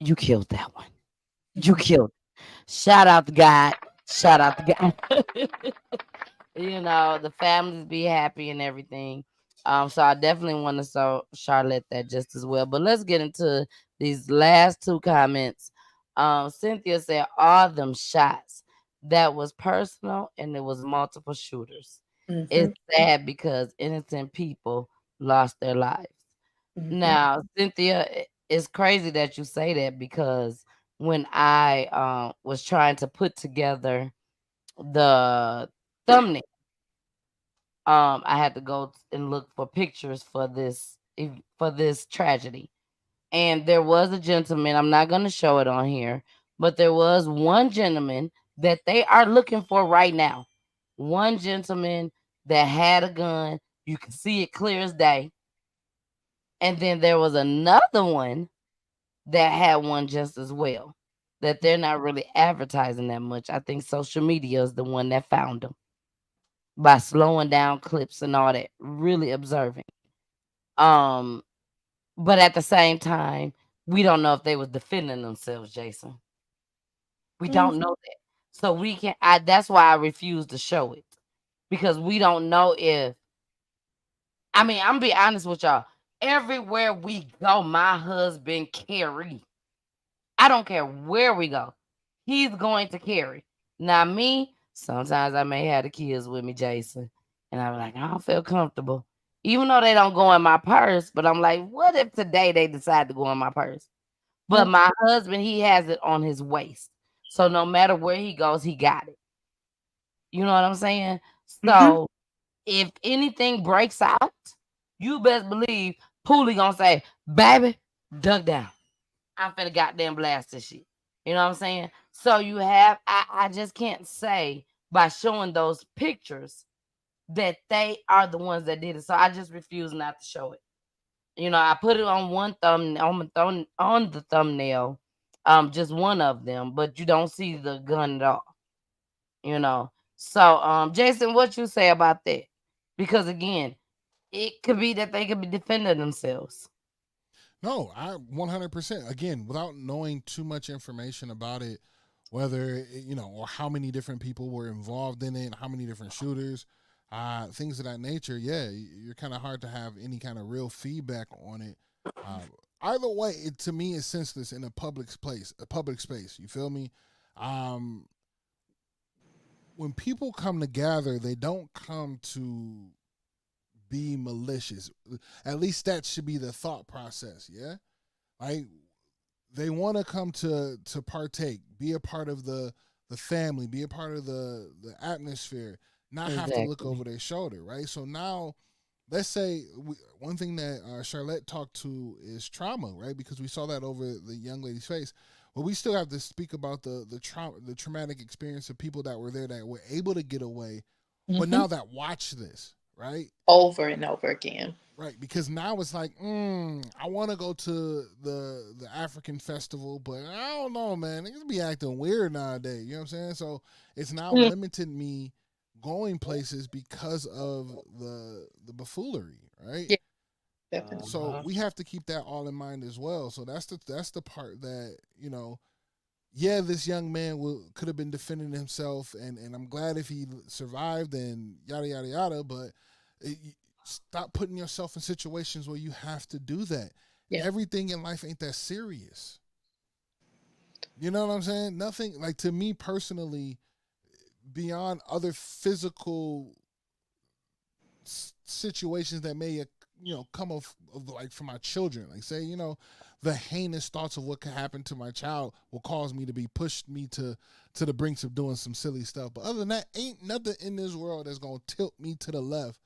you killed that one. You killed. Shout out to God. Shout out to God. You know, the families be happy and everything. So I definitely want to show Charlotte that just as well. But let's get into these last two comments. Cynthia said, all them shots. That was personal and it was multiple shooters. It's sad because innocent people lost their lives. Now, Cynthia, it's crazy that you say that because when I was trying to put together the thumbnail, I had to go and look for pictures for this tragedy. And there was a gentleman, I'm not going to show it on here, but there was one gentleman that they are looking for right now. One gentleman that had a gun. You can see it clear as day. And then there was another one that had one just as well, that they're not really advertising that much. I think social media is the one that found them by slowing down clips and all that, really observing. But at the same time, we don't know if they was defending themselves, Jason. We don't know that. So we can that's why I refuse to show it. Because we don't know if I'm be honest with y'all. Everywhere we go, my husband carry. I don't care where we go. He's going to carry. Now me, sometimes I may have the kids with me, Jason. And I'm like, I don't feel comfortable. Even though they don't go in my purse. But I'm like, what if today they decide to go in my purse? But my husband, he has it on his waist. So no matter where he goes, he got it. You know what I'm saying? So if anything breaks out, you best believe Poolie gonna say, baby, duck down. I'm finna goddamn blast this shit. You know what I'm saying? So you have, I just can't say by showing those pictures that they are the ones that did it. So I just refuse not to show it. You know, I put it on one on the thumbnail, just one of them, but you don't see the gun at all. You know. So Jason, what you say about that? Because again, it could be that they could be defending themselves. No, I 100%. Again, without knowing too much information about it, whether, or how many different people were involved in it, how many different shooters, things of that nature, yeah, you're kind of hard to have any kind of real feedback on it. Either way, to me, it's senseless in a public space. You feel me? When people come together, they don't come to be malicious. At least that should be the thought process. Yeah, like they want to come to partake, be a part of the family, be a part of the atmosphere, not have to look Exactly. over their shoulder, right? So now, let's say one thing that Charlotte talked to is trauma, right? Because we saw that over the young lady's face. But we still have to speak about the trauma, the traumatic experience of people that were there that were able to get away, but now that watch this, right? Over and over again. Right, because now it's like, I want to go to the African festival, but I don't know, man. Niggas be acting weird nowadays. You know what I'm saying? So it's now limited me going places because of the buffoonery, right? Yeah, definitely. So we have to keep that all in mind as well. So that's the part that, you know, yeah, this young man could have been defending himself, and I'm glad if he survived and yada yada yada, but stop putting yourself in situations where you have to do that. Yeah. Everything in life ain't that serious. You know what I'm saying? Nothing, like, to me personally, beyond other physical situations that may, you know, come of like for my children. Like, say, you know, the heinous thoughts of what could happen to my child will cause me to be pushed me to the brinks of doing some silly stuff. But other than that, ain't nothing in this world that's gonna tilt me to the left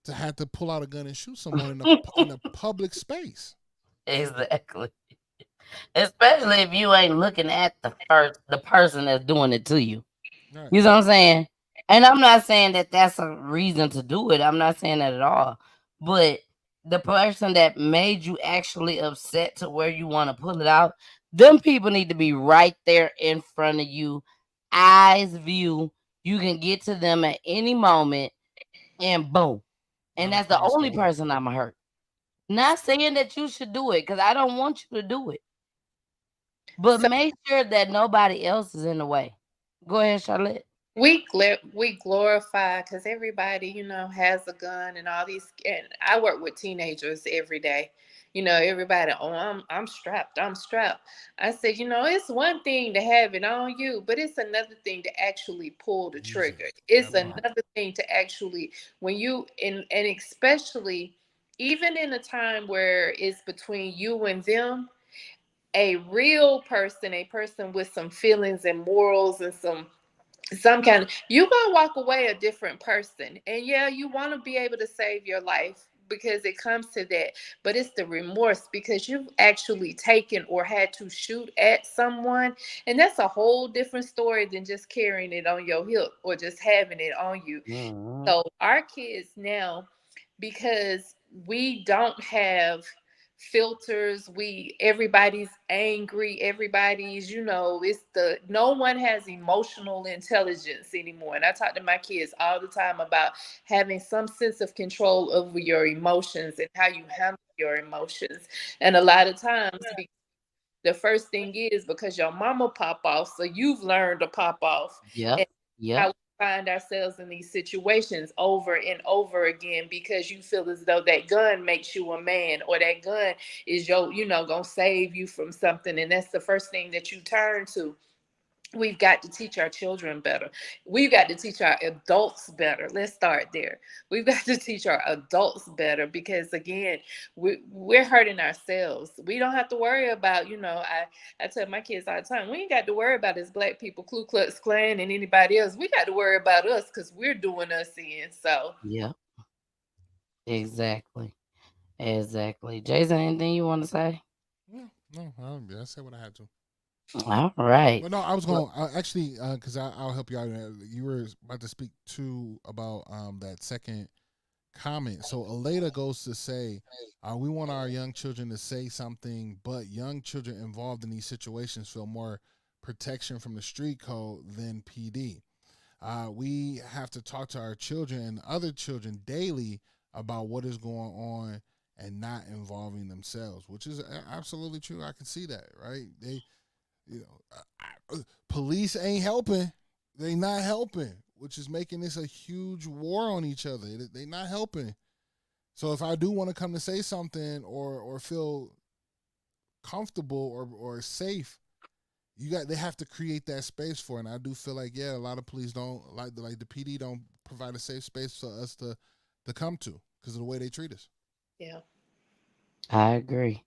to have to pull out a gun and shoot someone in a public space. Exactly. Especially if you ain't looking at the person that's doing it to you. Right. You know what I'm saying? And I'm not saying that that's a reason to do it. I'm not saying that at all. But the person that made you actually upset to where you want to pull it out, them people need to be right there in front of you, eyes view. You can get to them at any moment, and boom. And that's the only person I'm going to hurt. Not saying that you should do it, because I don't want you to do it. But make sure that nobody else is in the way. Go ahead, Charlotte. We glorify, because everybody, you know, has a gun and all these. And I work with teenagers every day. You know, everybody, I'm strapped. I'm strapped. I said, you know, it's one thing to have it on you, but it's another thing to actually pull the trigger. It's another thing to actually, when you, and especially even in a time where it's between you and them, a real person, a person with some feelings and morals and some kind of, you're gonna walk away a different person. And yeah, you want to be able to save your life because it comes to that, but it's the remorse because you've actually taken or had to shoot at someone, and that's a whole different story than just carrying it on your hip or just having it on you. So our kids now, because we don't have filters, everybody's angry, everybody's, you know, no one has emotional intelligence anymore. And I talk to my kids all the time about having some sense of control over your emotions and how you handle your emotions. And a lot of times the first thing is because your mama pop off, so you've learned to pop off. Yeah. How we find ourselves in these situations over and over again because you feel as though that gun makes you a man, or that gun is gonna save you from something, and that's the first thing that you turn to. We've got to teach our children better. We've got to teach our adults better. Let's start there. We've got to teach our adults better because, again, we're hurting ourselves. We don't have to worry about, I tell my kids all the time, we ain't got to worry about as Black people, Ku Klux Klan, and anybody else. We got to worry about us because we're doing us in. So. Yeah. Exactly. Jason, anything you want to say? No, I said what I had to. All right. But no, I was going to actually, because I'll help you out. You were about to speak too about that second comment. So Aleda goes to say, we want our young children to say something, but young children involved in these situations feel more protection from the street code than PD. We have to talk to our children and other children daily about what is going on and not involving themselves, which is absolutely true. I can see that, right? Police ain't helping. They not helping, which is making this a huge war on each other. They not helping. So if I do want to come to say something or feel comfortable or safe, they have to create that space for it. And I do feel like, a lot of police don't, like the PD don't provide a safe space for us to come to. because of the way they treat us. Yeah. I agree.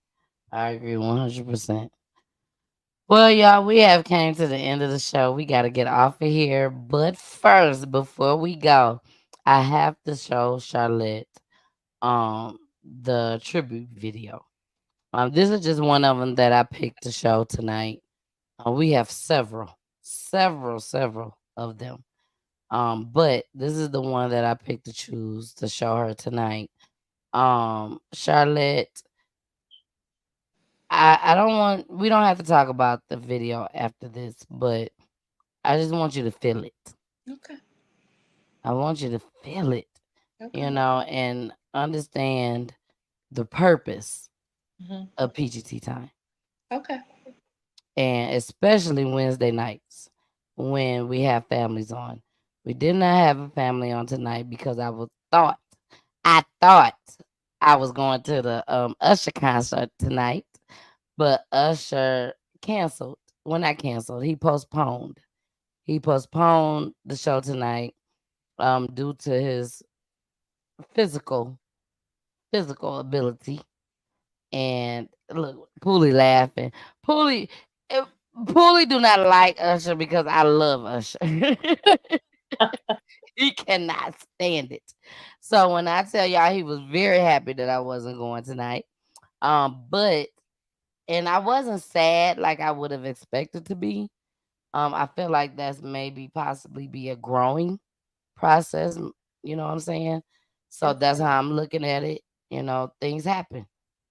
100%. Well, y'all, we have came to the end of the show. We got to get off of here. But first, before we go, I have to show Charlotte the tribute video. This is just one of them that I picked to show tonight. We have several of them. But this is the one that I picked to choose to show her tonight. Charlotte, we don't have to talk about the video after this, but I just want you to feel it. Okay. I want you to feel it, Okay. and understand the purpose Mhm. of PGT time. Okay. And especially Wednesday nights when we have families on. We did not have a family on tonight because I thought I was going to the Usher concert tonight, but Usher canceled. Well, not canceled. He postponed. He postponed the show tonight due to his physical ability. And look, Poolie laughing. Poolie do not like Usher because I love Usher. He cannot stand it. So when I tell y'all, he was very happy that I wasn't going tonight. But and I wasn't sad like I would have expected to be. I feel like that's maybe possibly be a growing process. You know what I'm saying? So that's how I'm looking at it. Things happen.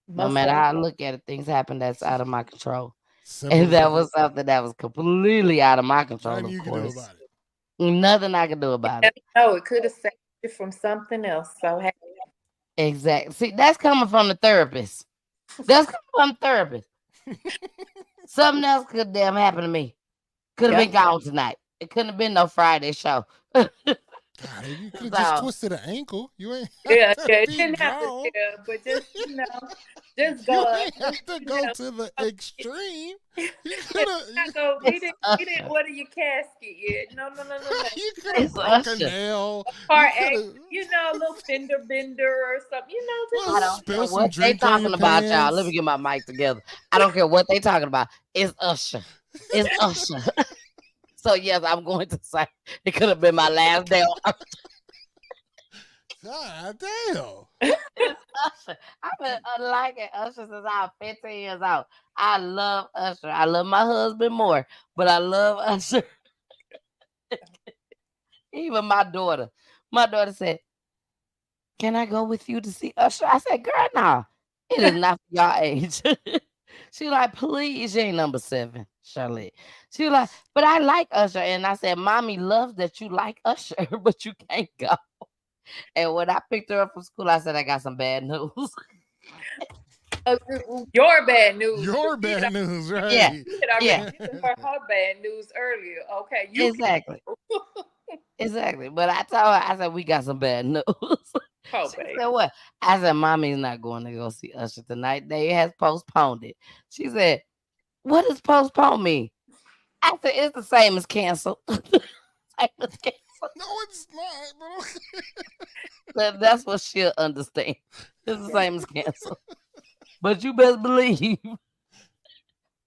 No matter how I look at it, things happen that's out of my control. And that was something that was completely out of my control, Nothing of you can do course. about it. Nothing I can do about it. No, it could have saved you from something else. So hey. Exactly. See, that's coming from the therapist. That's coming from the therapist. Something else could damn happen to me. Could have been gone tonight. It couldn't have been no Friday show. God, you could have just twisted an ankle. You ain't It be didn't have to, gone. but just just You go. ain't have to go to the extreme. You could have. We didn't order your casket yet. No. You could have broke a nail. Part A, a little fender bender or something. I don't care what they talking about, y'all. Let me get my mic together. I don't care what they talking about. It's Usher. It's Usher. So yes, I'm going to say it could have been my last day on Earth. God damn. It's Usher. I've been liking Usher since I was 15 years old. I love Usher. I love my husband more, but I love Usher. Even my daughter. My daughter said, "Can I go with you to see Usher?" I said, "Girl, no. It is not for your age." She like, "Please, you ain't number 7, Charlotte." She like, "But I like Usher." And I said, "Mommy loves that you like Usher, but you can't go." And when I picked her up from school, I said, "I got some bad news." Your bad news. Your bad news, right? Yeah. Her bad news earlier. Okay. Exactly. Exactly. But I told her, I said, "We got some bad news." Oh, She baby. said, "What?" I said, "Mommy's not going to go see Usher tonight. They has postponed it." She said, "What does postpone mean?" I said, "It's the same as cancel." No, it's not, bro. That's what she'll understand. It's the same as cancel. But you best believe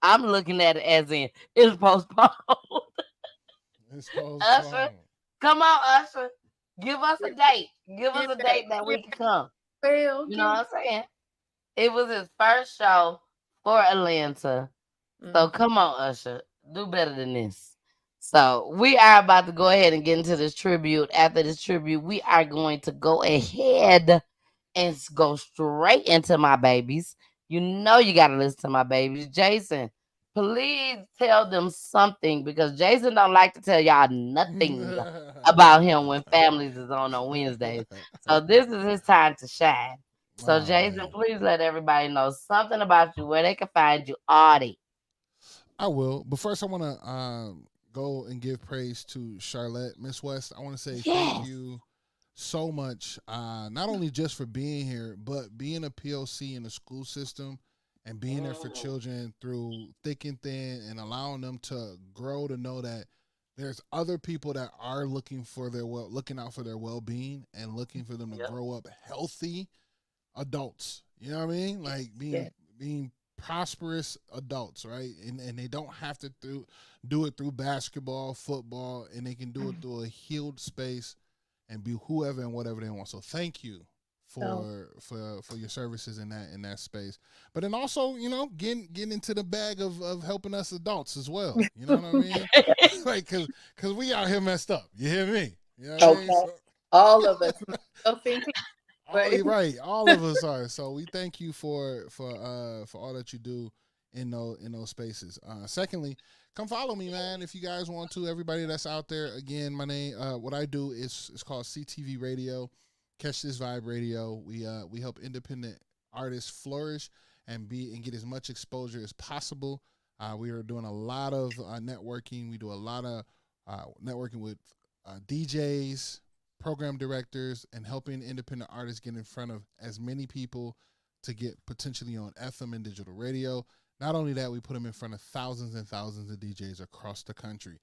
I'm looking at it as in it's postponed. It's postponed. Usher, come on, Usher. Give us a date. Give us a date that we can come. Well, you know what I'm saying? It was his first show for Atlanta. So come on, Usher. Do better than this. So we are about to go ahead and get into this tribute. After this tribute, we are going to go ahead and go straight into my babies. You know you got to listen to my babies. Jason, please tell them something because Jason don't like to tell y'all nothing about him when families is on Wednesdays. So this is his time to shine. So Jason, please let everybody know something about you, where they can find you, Audie. I will. But first I want to go and give praise to Charlotte. Miss West, I want to say thank you so much, not only just for being here, but being a POC in the school system and being there for children through thick and thin and allowing them to grow to know that there's other people that are looking out for their well-being and looking for them to grow up healthy adults. You know what I mean? Like being prosperous adults, right? And they don't have to do it through basketball, football, and they can do it through a healed space and be whoever and whatever they want. So thank you for your services in that space. But then also, getting into the bag of helping us adults as well. You know what I mean? Like cause we out here messed up. You hear me? You know what I mean? So, all of us. Right, all of us are. So we thank you for all that you do in those spaces. Secondly, come follow me, man, if you guys want to. Everybody that's out there, again, my name, what I do is called CTV Radio. Catch This Vibe Radio. We help independent artists flourish and get as much exposure as possible. We are doing a lot of networking. We do a lot of networking with DJs, program directors, and helping independent artists get in front of as many people to get potentially on FM and digital radio. Not only that, we put them in front of thousands and thousands of DJs across the country.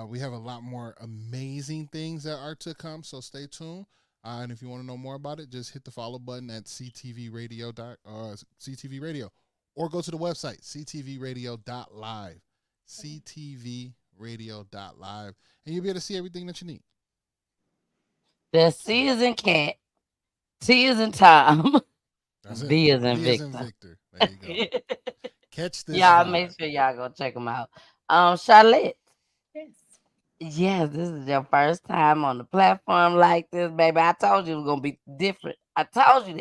We have a lot more amazing things that are to come, so stay tuned. And if you want to know more about it, just hit the follow button at CTV Radio, or go to the website, ctvradio.live, ctvradio.live, and you'll be able to see everything that you need. The C is in cat, T is in Tom, V is in Victor. There you go. Catch this. Y'all make sure y'all go check them out. Charlotte. Yes. Yes, this is your first time on the platform like this, baby. I told you it was gonna be different. I told you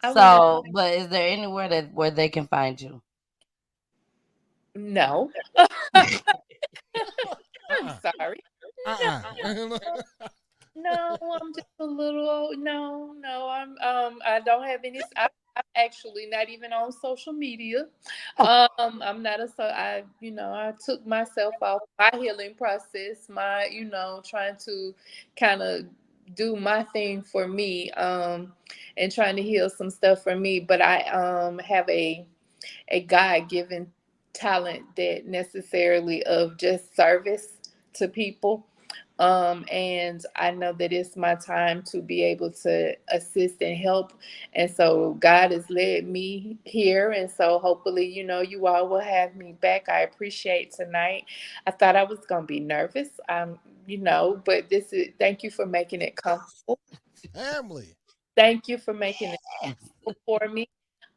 that. But is there anywhere where they can find you? No. I'm sorry. No, I'm just a little. No. I don't have any. I'm actually not even on social media. I'm not I took myself off my healing process. Trying to kind of do my thing for me. And trying to heal some stuff for me. But I have a God-given talent that necessarily of just service to people. And I know that it's my time to be able to assist and help. And so God has led me here. And so hopefully, you all will have me back. I appreciate tonight. I thought I was going to be nervous, but thank you for making it comfortable. Family. Thank you for making it comfortable for me.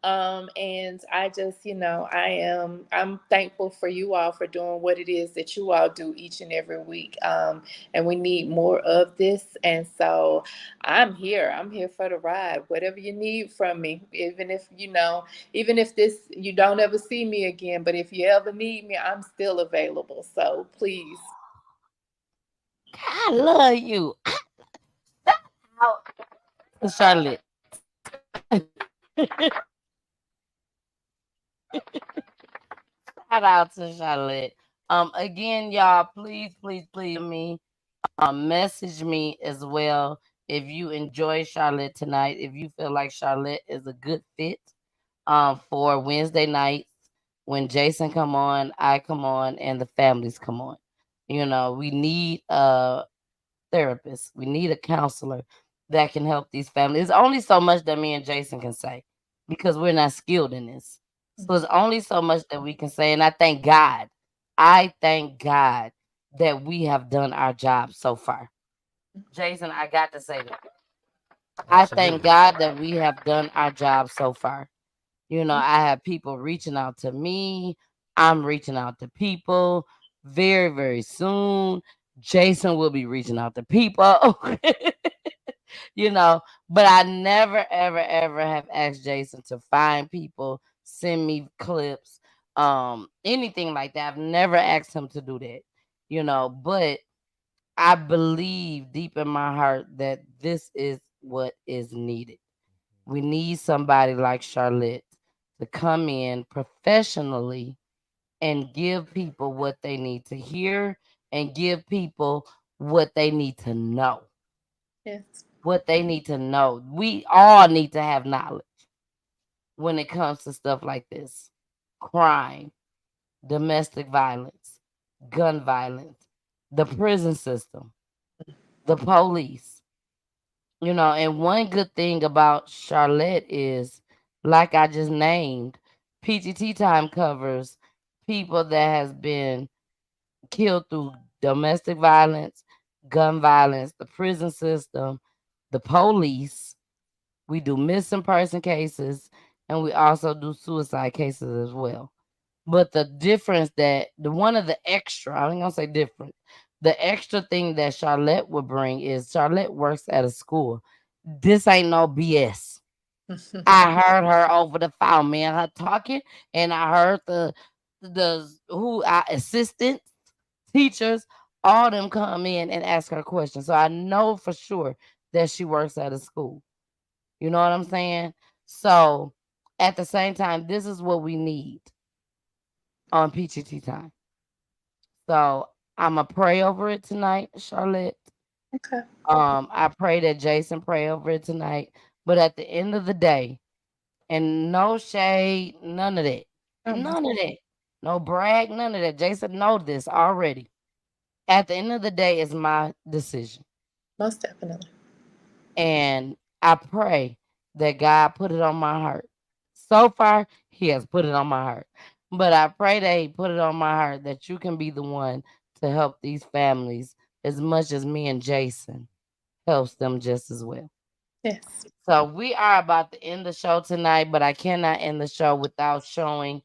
And I just, I'm thankful for you all for doing what it is that you all do each and every week. And we need more of this. And so I'm here for the ride, whatever you need from me, even if you don't ever see me again, but if you ever need me, I'm still available. So please. I love you. Charlotte. Shout out to Charlotte. Again, y'all, please me. Message me as well if you enjoy Charlotte tonight. If you feel like Charlotte is a good fit for Wednesday nights when Jason come on, I come on, and the families come on. We need a therapist. We need a counselor that can help these families. There's only so much that me and Jason can say because we're not skilled in this. So there's only so much that we can say. And I thank God that we have done our job so far. Jason, I got to say that. I thank God that we have done our job so far. I have people reaching out to me. I'm reaching out to people. Very, very soon, Jason will be reaching out to people. But I never, ever, ever have asked Jason to find people, send me clips, anything like that. I've never asked him to do that, but I believe deep in my heart that this is what is needed. We need somebody like Charlotte to come in professionally and give people what they need to hear and give people what they need to know. Yes. What they need to know. We all need to have knowledge when it comes to stuff like this. Crime, domestic violence, gun violence, the prison system, the police. And one good thing about Charlotte is, like I just named, PGT Time covers people that has been killed through domestic violence, gun violence, the prison system, the police. We do missing person cases, and we also do suicide cases as well. But the difference that one of the extra, I ain't gonna say different, the extra thing that Charlotte would bring is Charlotte works at a school. This ain't no BS. I heard her over the phone, man, her talking, and I heard our assistants, teachers, all them come in and ask her questions. So I know for sure that she works at a school. You know what I'm saying? So at the same time, this is what we need on PGT Time. So I'm gonna pray over it tonight, Charlotte. Okay. I pray that Jason pray over it tonight. But at the end of the day, and no shade, none of that. None of that. No brag, none of that. Jason know this already. At the end of the day, it's my decision. Most definitely. And I pray that God put it on my heart. So far, he has put it on my heart. But I pray that he put it on my heart that you can be the one to help these families as much as me and Jason helps them just as well. Yes. So we are about to end the show tonight, but I cannot end the show without showing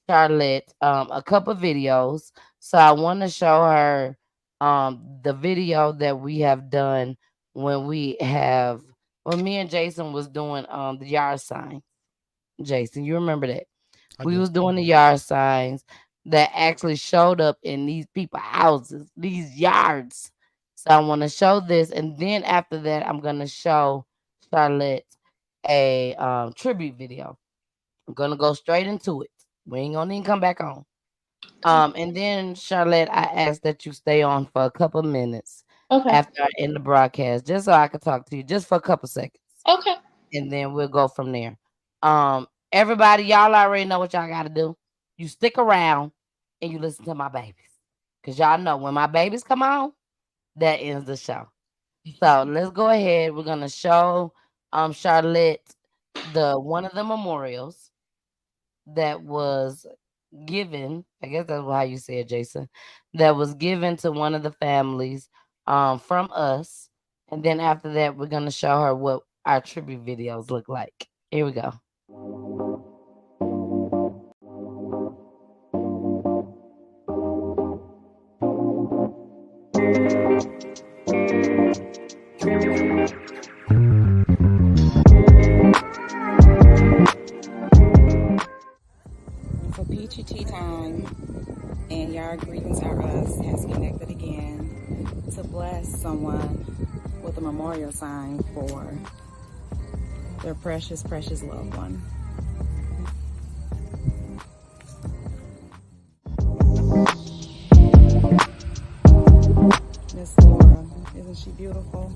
Charlotte a couple videos. So I want to show her the video that we have done when me and Jason was doing the yard sign. Jason, you remember that? We was doing the yard signs that actually showed up in these people's houses, these yards. So I want to show this, and then after that, I'm gonna show Charlotte a tribute video. I'm gonna go straight into it. We ain't gonna even come back on. And then Charlotte, I ask that you stay on for a couple minutes after I end the broadcast, just so I can talk to you, just for a couple seconds. Okay. And then we'll go from there. Everybody, y'all already know what y'all gotta do. You stick around and you listen to my babies. Cause y'all know when my babies come on, that ends the show. So let's go ahead. We're gonna show Charlotte one of the memorials that was given. I guess that's how you say it, Jason. That was given to one of the families from us. And then after that, we're gonna show her what our tribute videos look like. Here we go. For PGT Time and Your Greetings Are Us has connected again to bless someone with a memorial sign for their precious, precious loved one. Miss Laura, isn't she beautiful?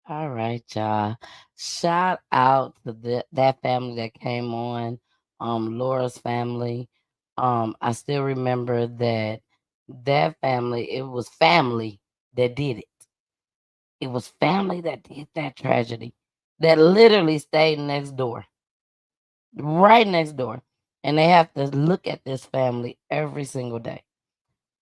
All right, y'all. Shout out to that family that came on, Laura's family. I still remember that family. It was family that did it. It was family that did that tragedy. That literally stayed next door, right next door, and they have to look at this family every single day.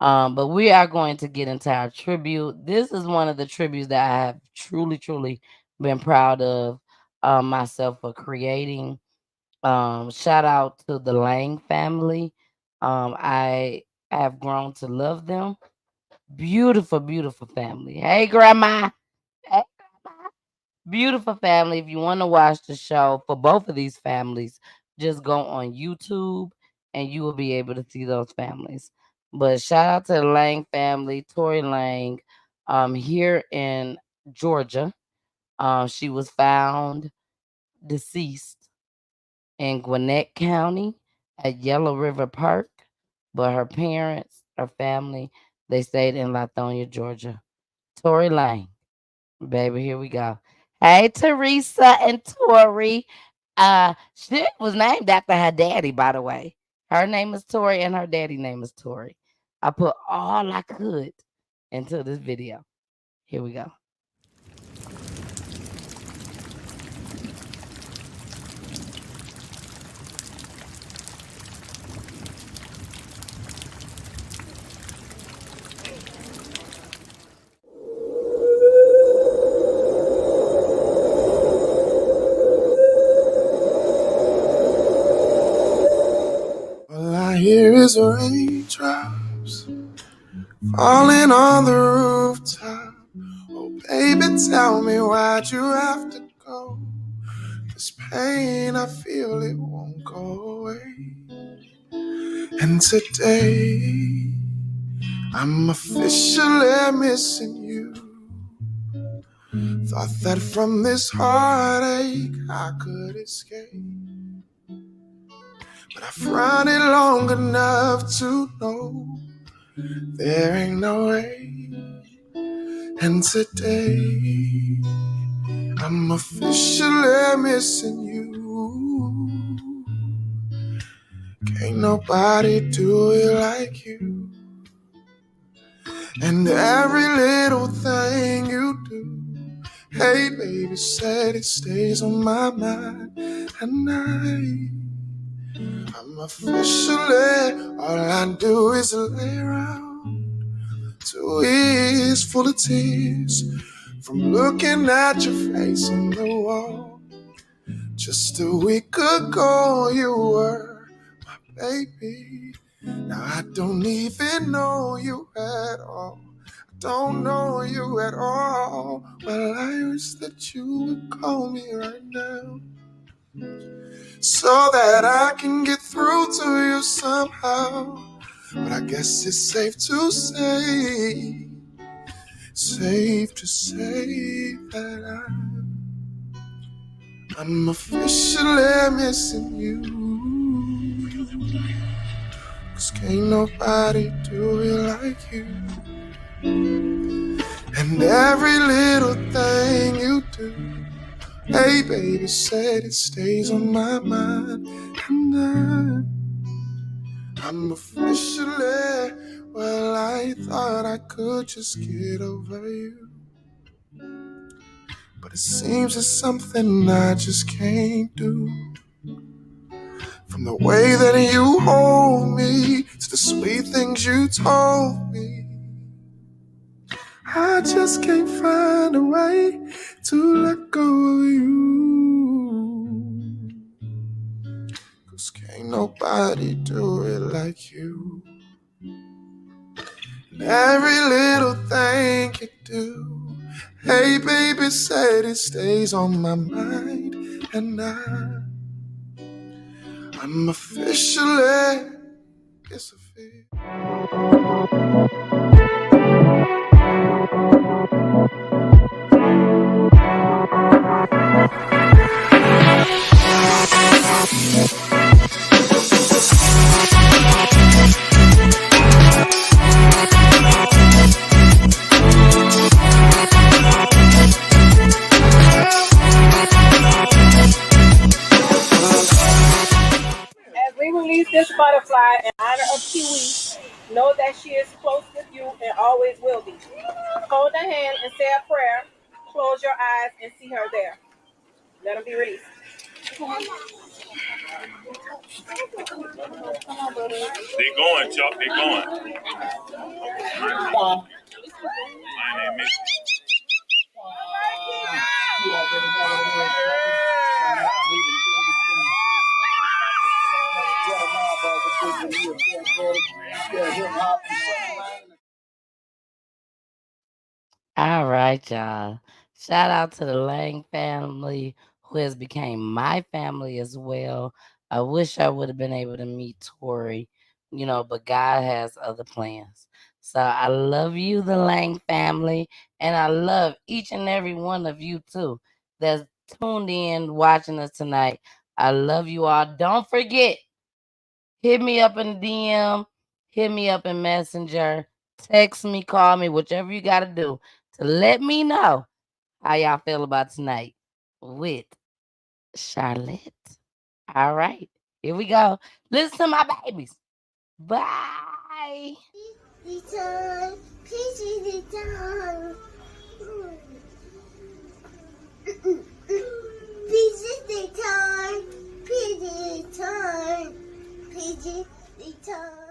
But we are going to get into our tribute. This is one of the tributes that I have truly, truly been proud of myself for creating. Shout out to the Lang family. I have grown to love them. Beautiful, beautiful family. Hey, Grandma. Hey, beautiful family. If you want to watch the show for both of these families, just go on YouTube and you will be able to see those families. But shout out to the Lang family, Tory Lang, here in Georgia. She was found deceased in Gwinnett County at Yellow River Park, but her parents, her family, they stayed in Lithonia, Georgia. Tory Lang. Baby, here we go. Hey, Teresa and Tori. She was named after her daddy, by the way. Her name is Tori and her daddy name is Tori. I put all I could into this video. Here we go. All I hear is raindrops falling on the rooftop. Oh, baby, tell me why'd you have to go? This pain, I feel it won't go away. And today, I'm officially missing you. Thought that from this heartache I could escape, but I've run it long enough to know there ain't no way. And today, I'm officially missing you. Can't nobody do it like you. And every little thing you do, hey baby, said it stays on my mind. And I'm officially, all I do is lay around 2 years full of tears from looking at your face on the wall. Just a week ago you were my baby. Now I don't even know you at all. I don't know you at all. Well, I wish that you would call me right now, so that I can get through to you somehow. But I guess it's safe to say that I'm officially missing you. 'Cause can't nobody do it like you. And every little thing you do, hey baby, said it stays on my mind. And I'm officially, well, I thought I could just get over you, but it seems it's something I just can't do. From the way that you hold me to the sweet things you told me, I just can't find a way to let go of you. 'Cause can't nobody do it like you. And every little thing you do, hey baby, said it stays on my mind. And I'm officially, it's official. As we release this butterfly in honor of Kiwi, know that she is close with you and always will be. Hold her hand and say a prayer. Close your eyes and see her there. Let them be released. They going, Chuck. They going. All right, y'all. Shout out to the Lang family who has become my family as well. I wish I would have been able to meet Tori, but God has other plans. So I love you, the Lang family, and I love each and every one of you too that's tuned in watching us tonight. I love you all. Don't forget, hit me up in the DM, hit me up in Messenger, text me, call me, whichever you got to do to let me know how y'all feel about tonight with Charlotte. All right, here we go. Listen to my babies. Bye. Return, please return. Please return, please return, please return.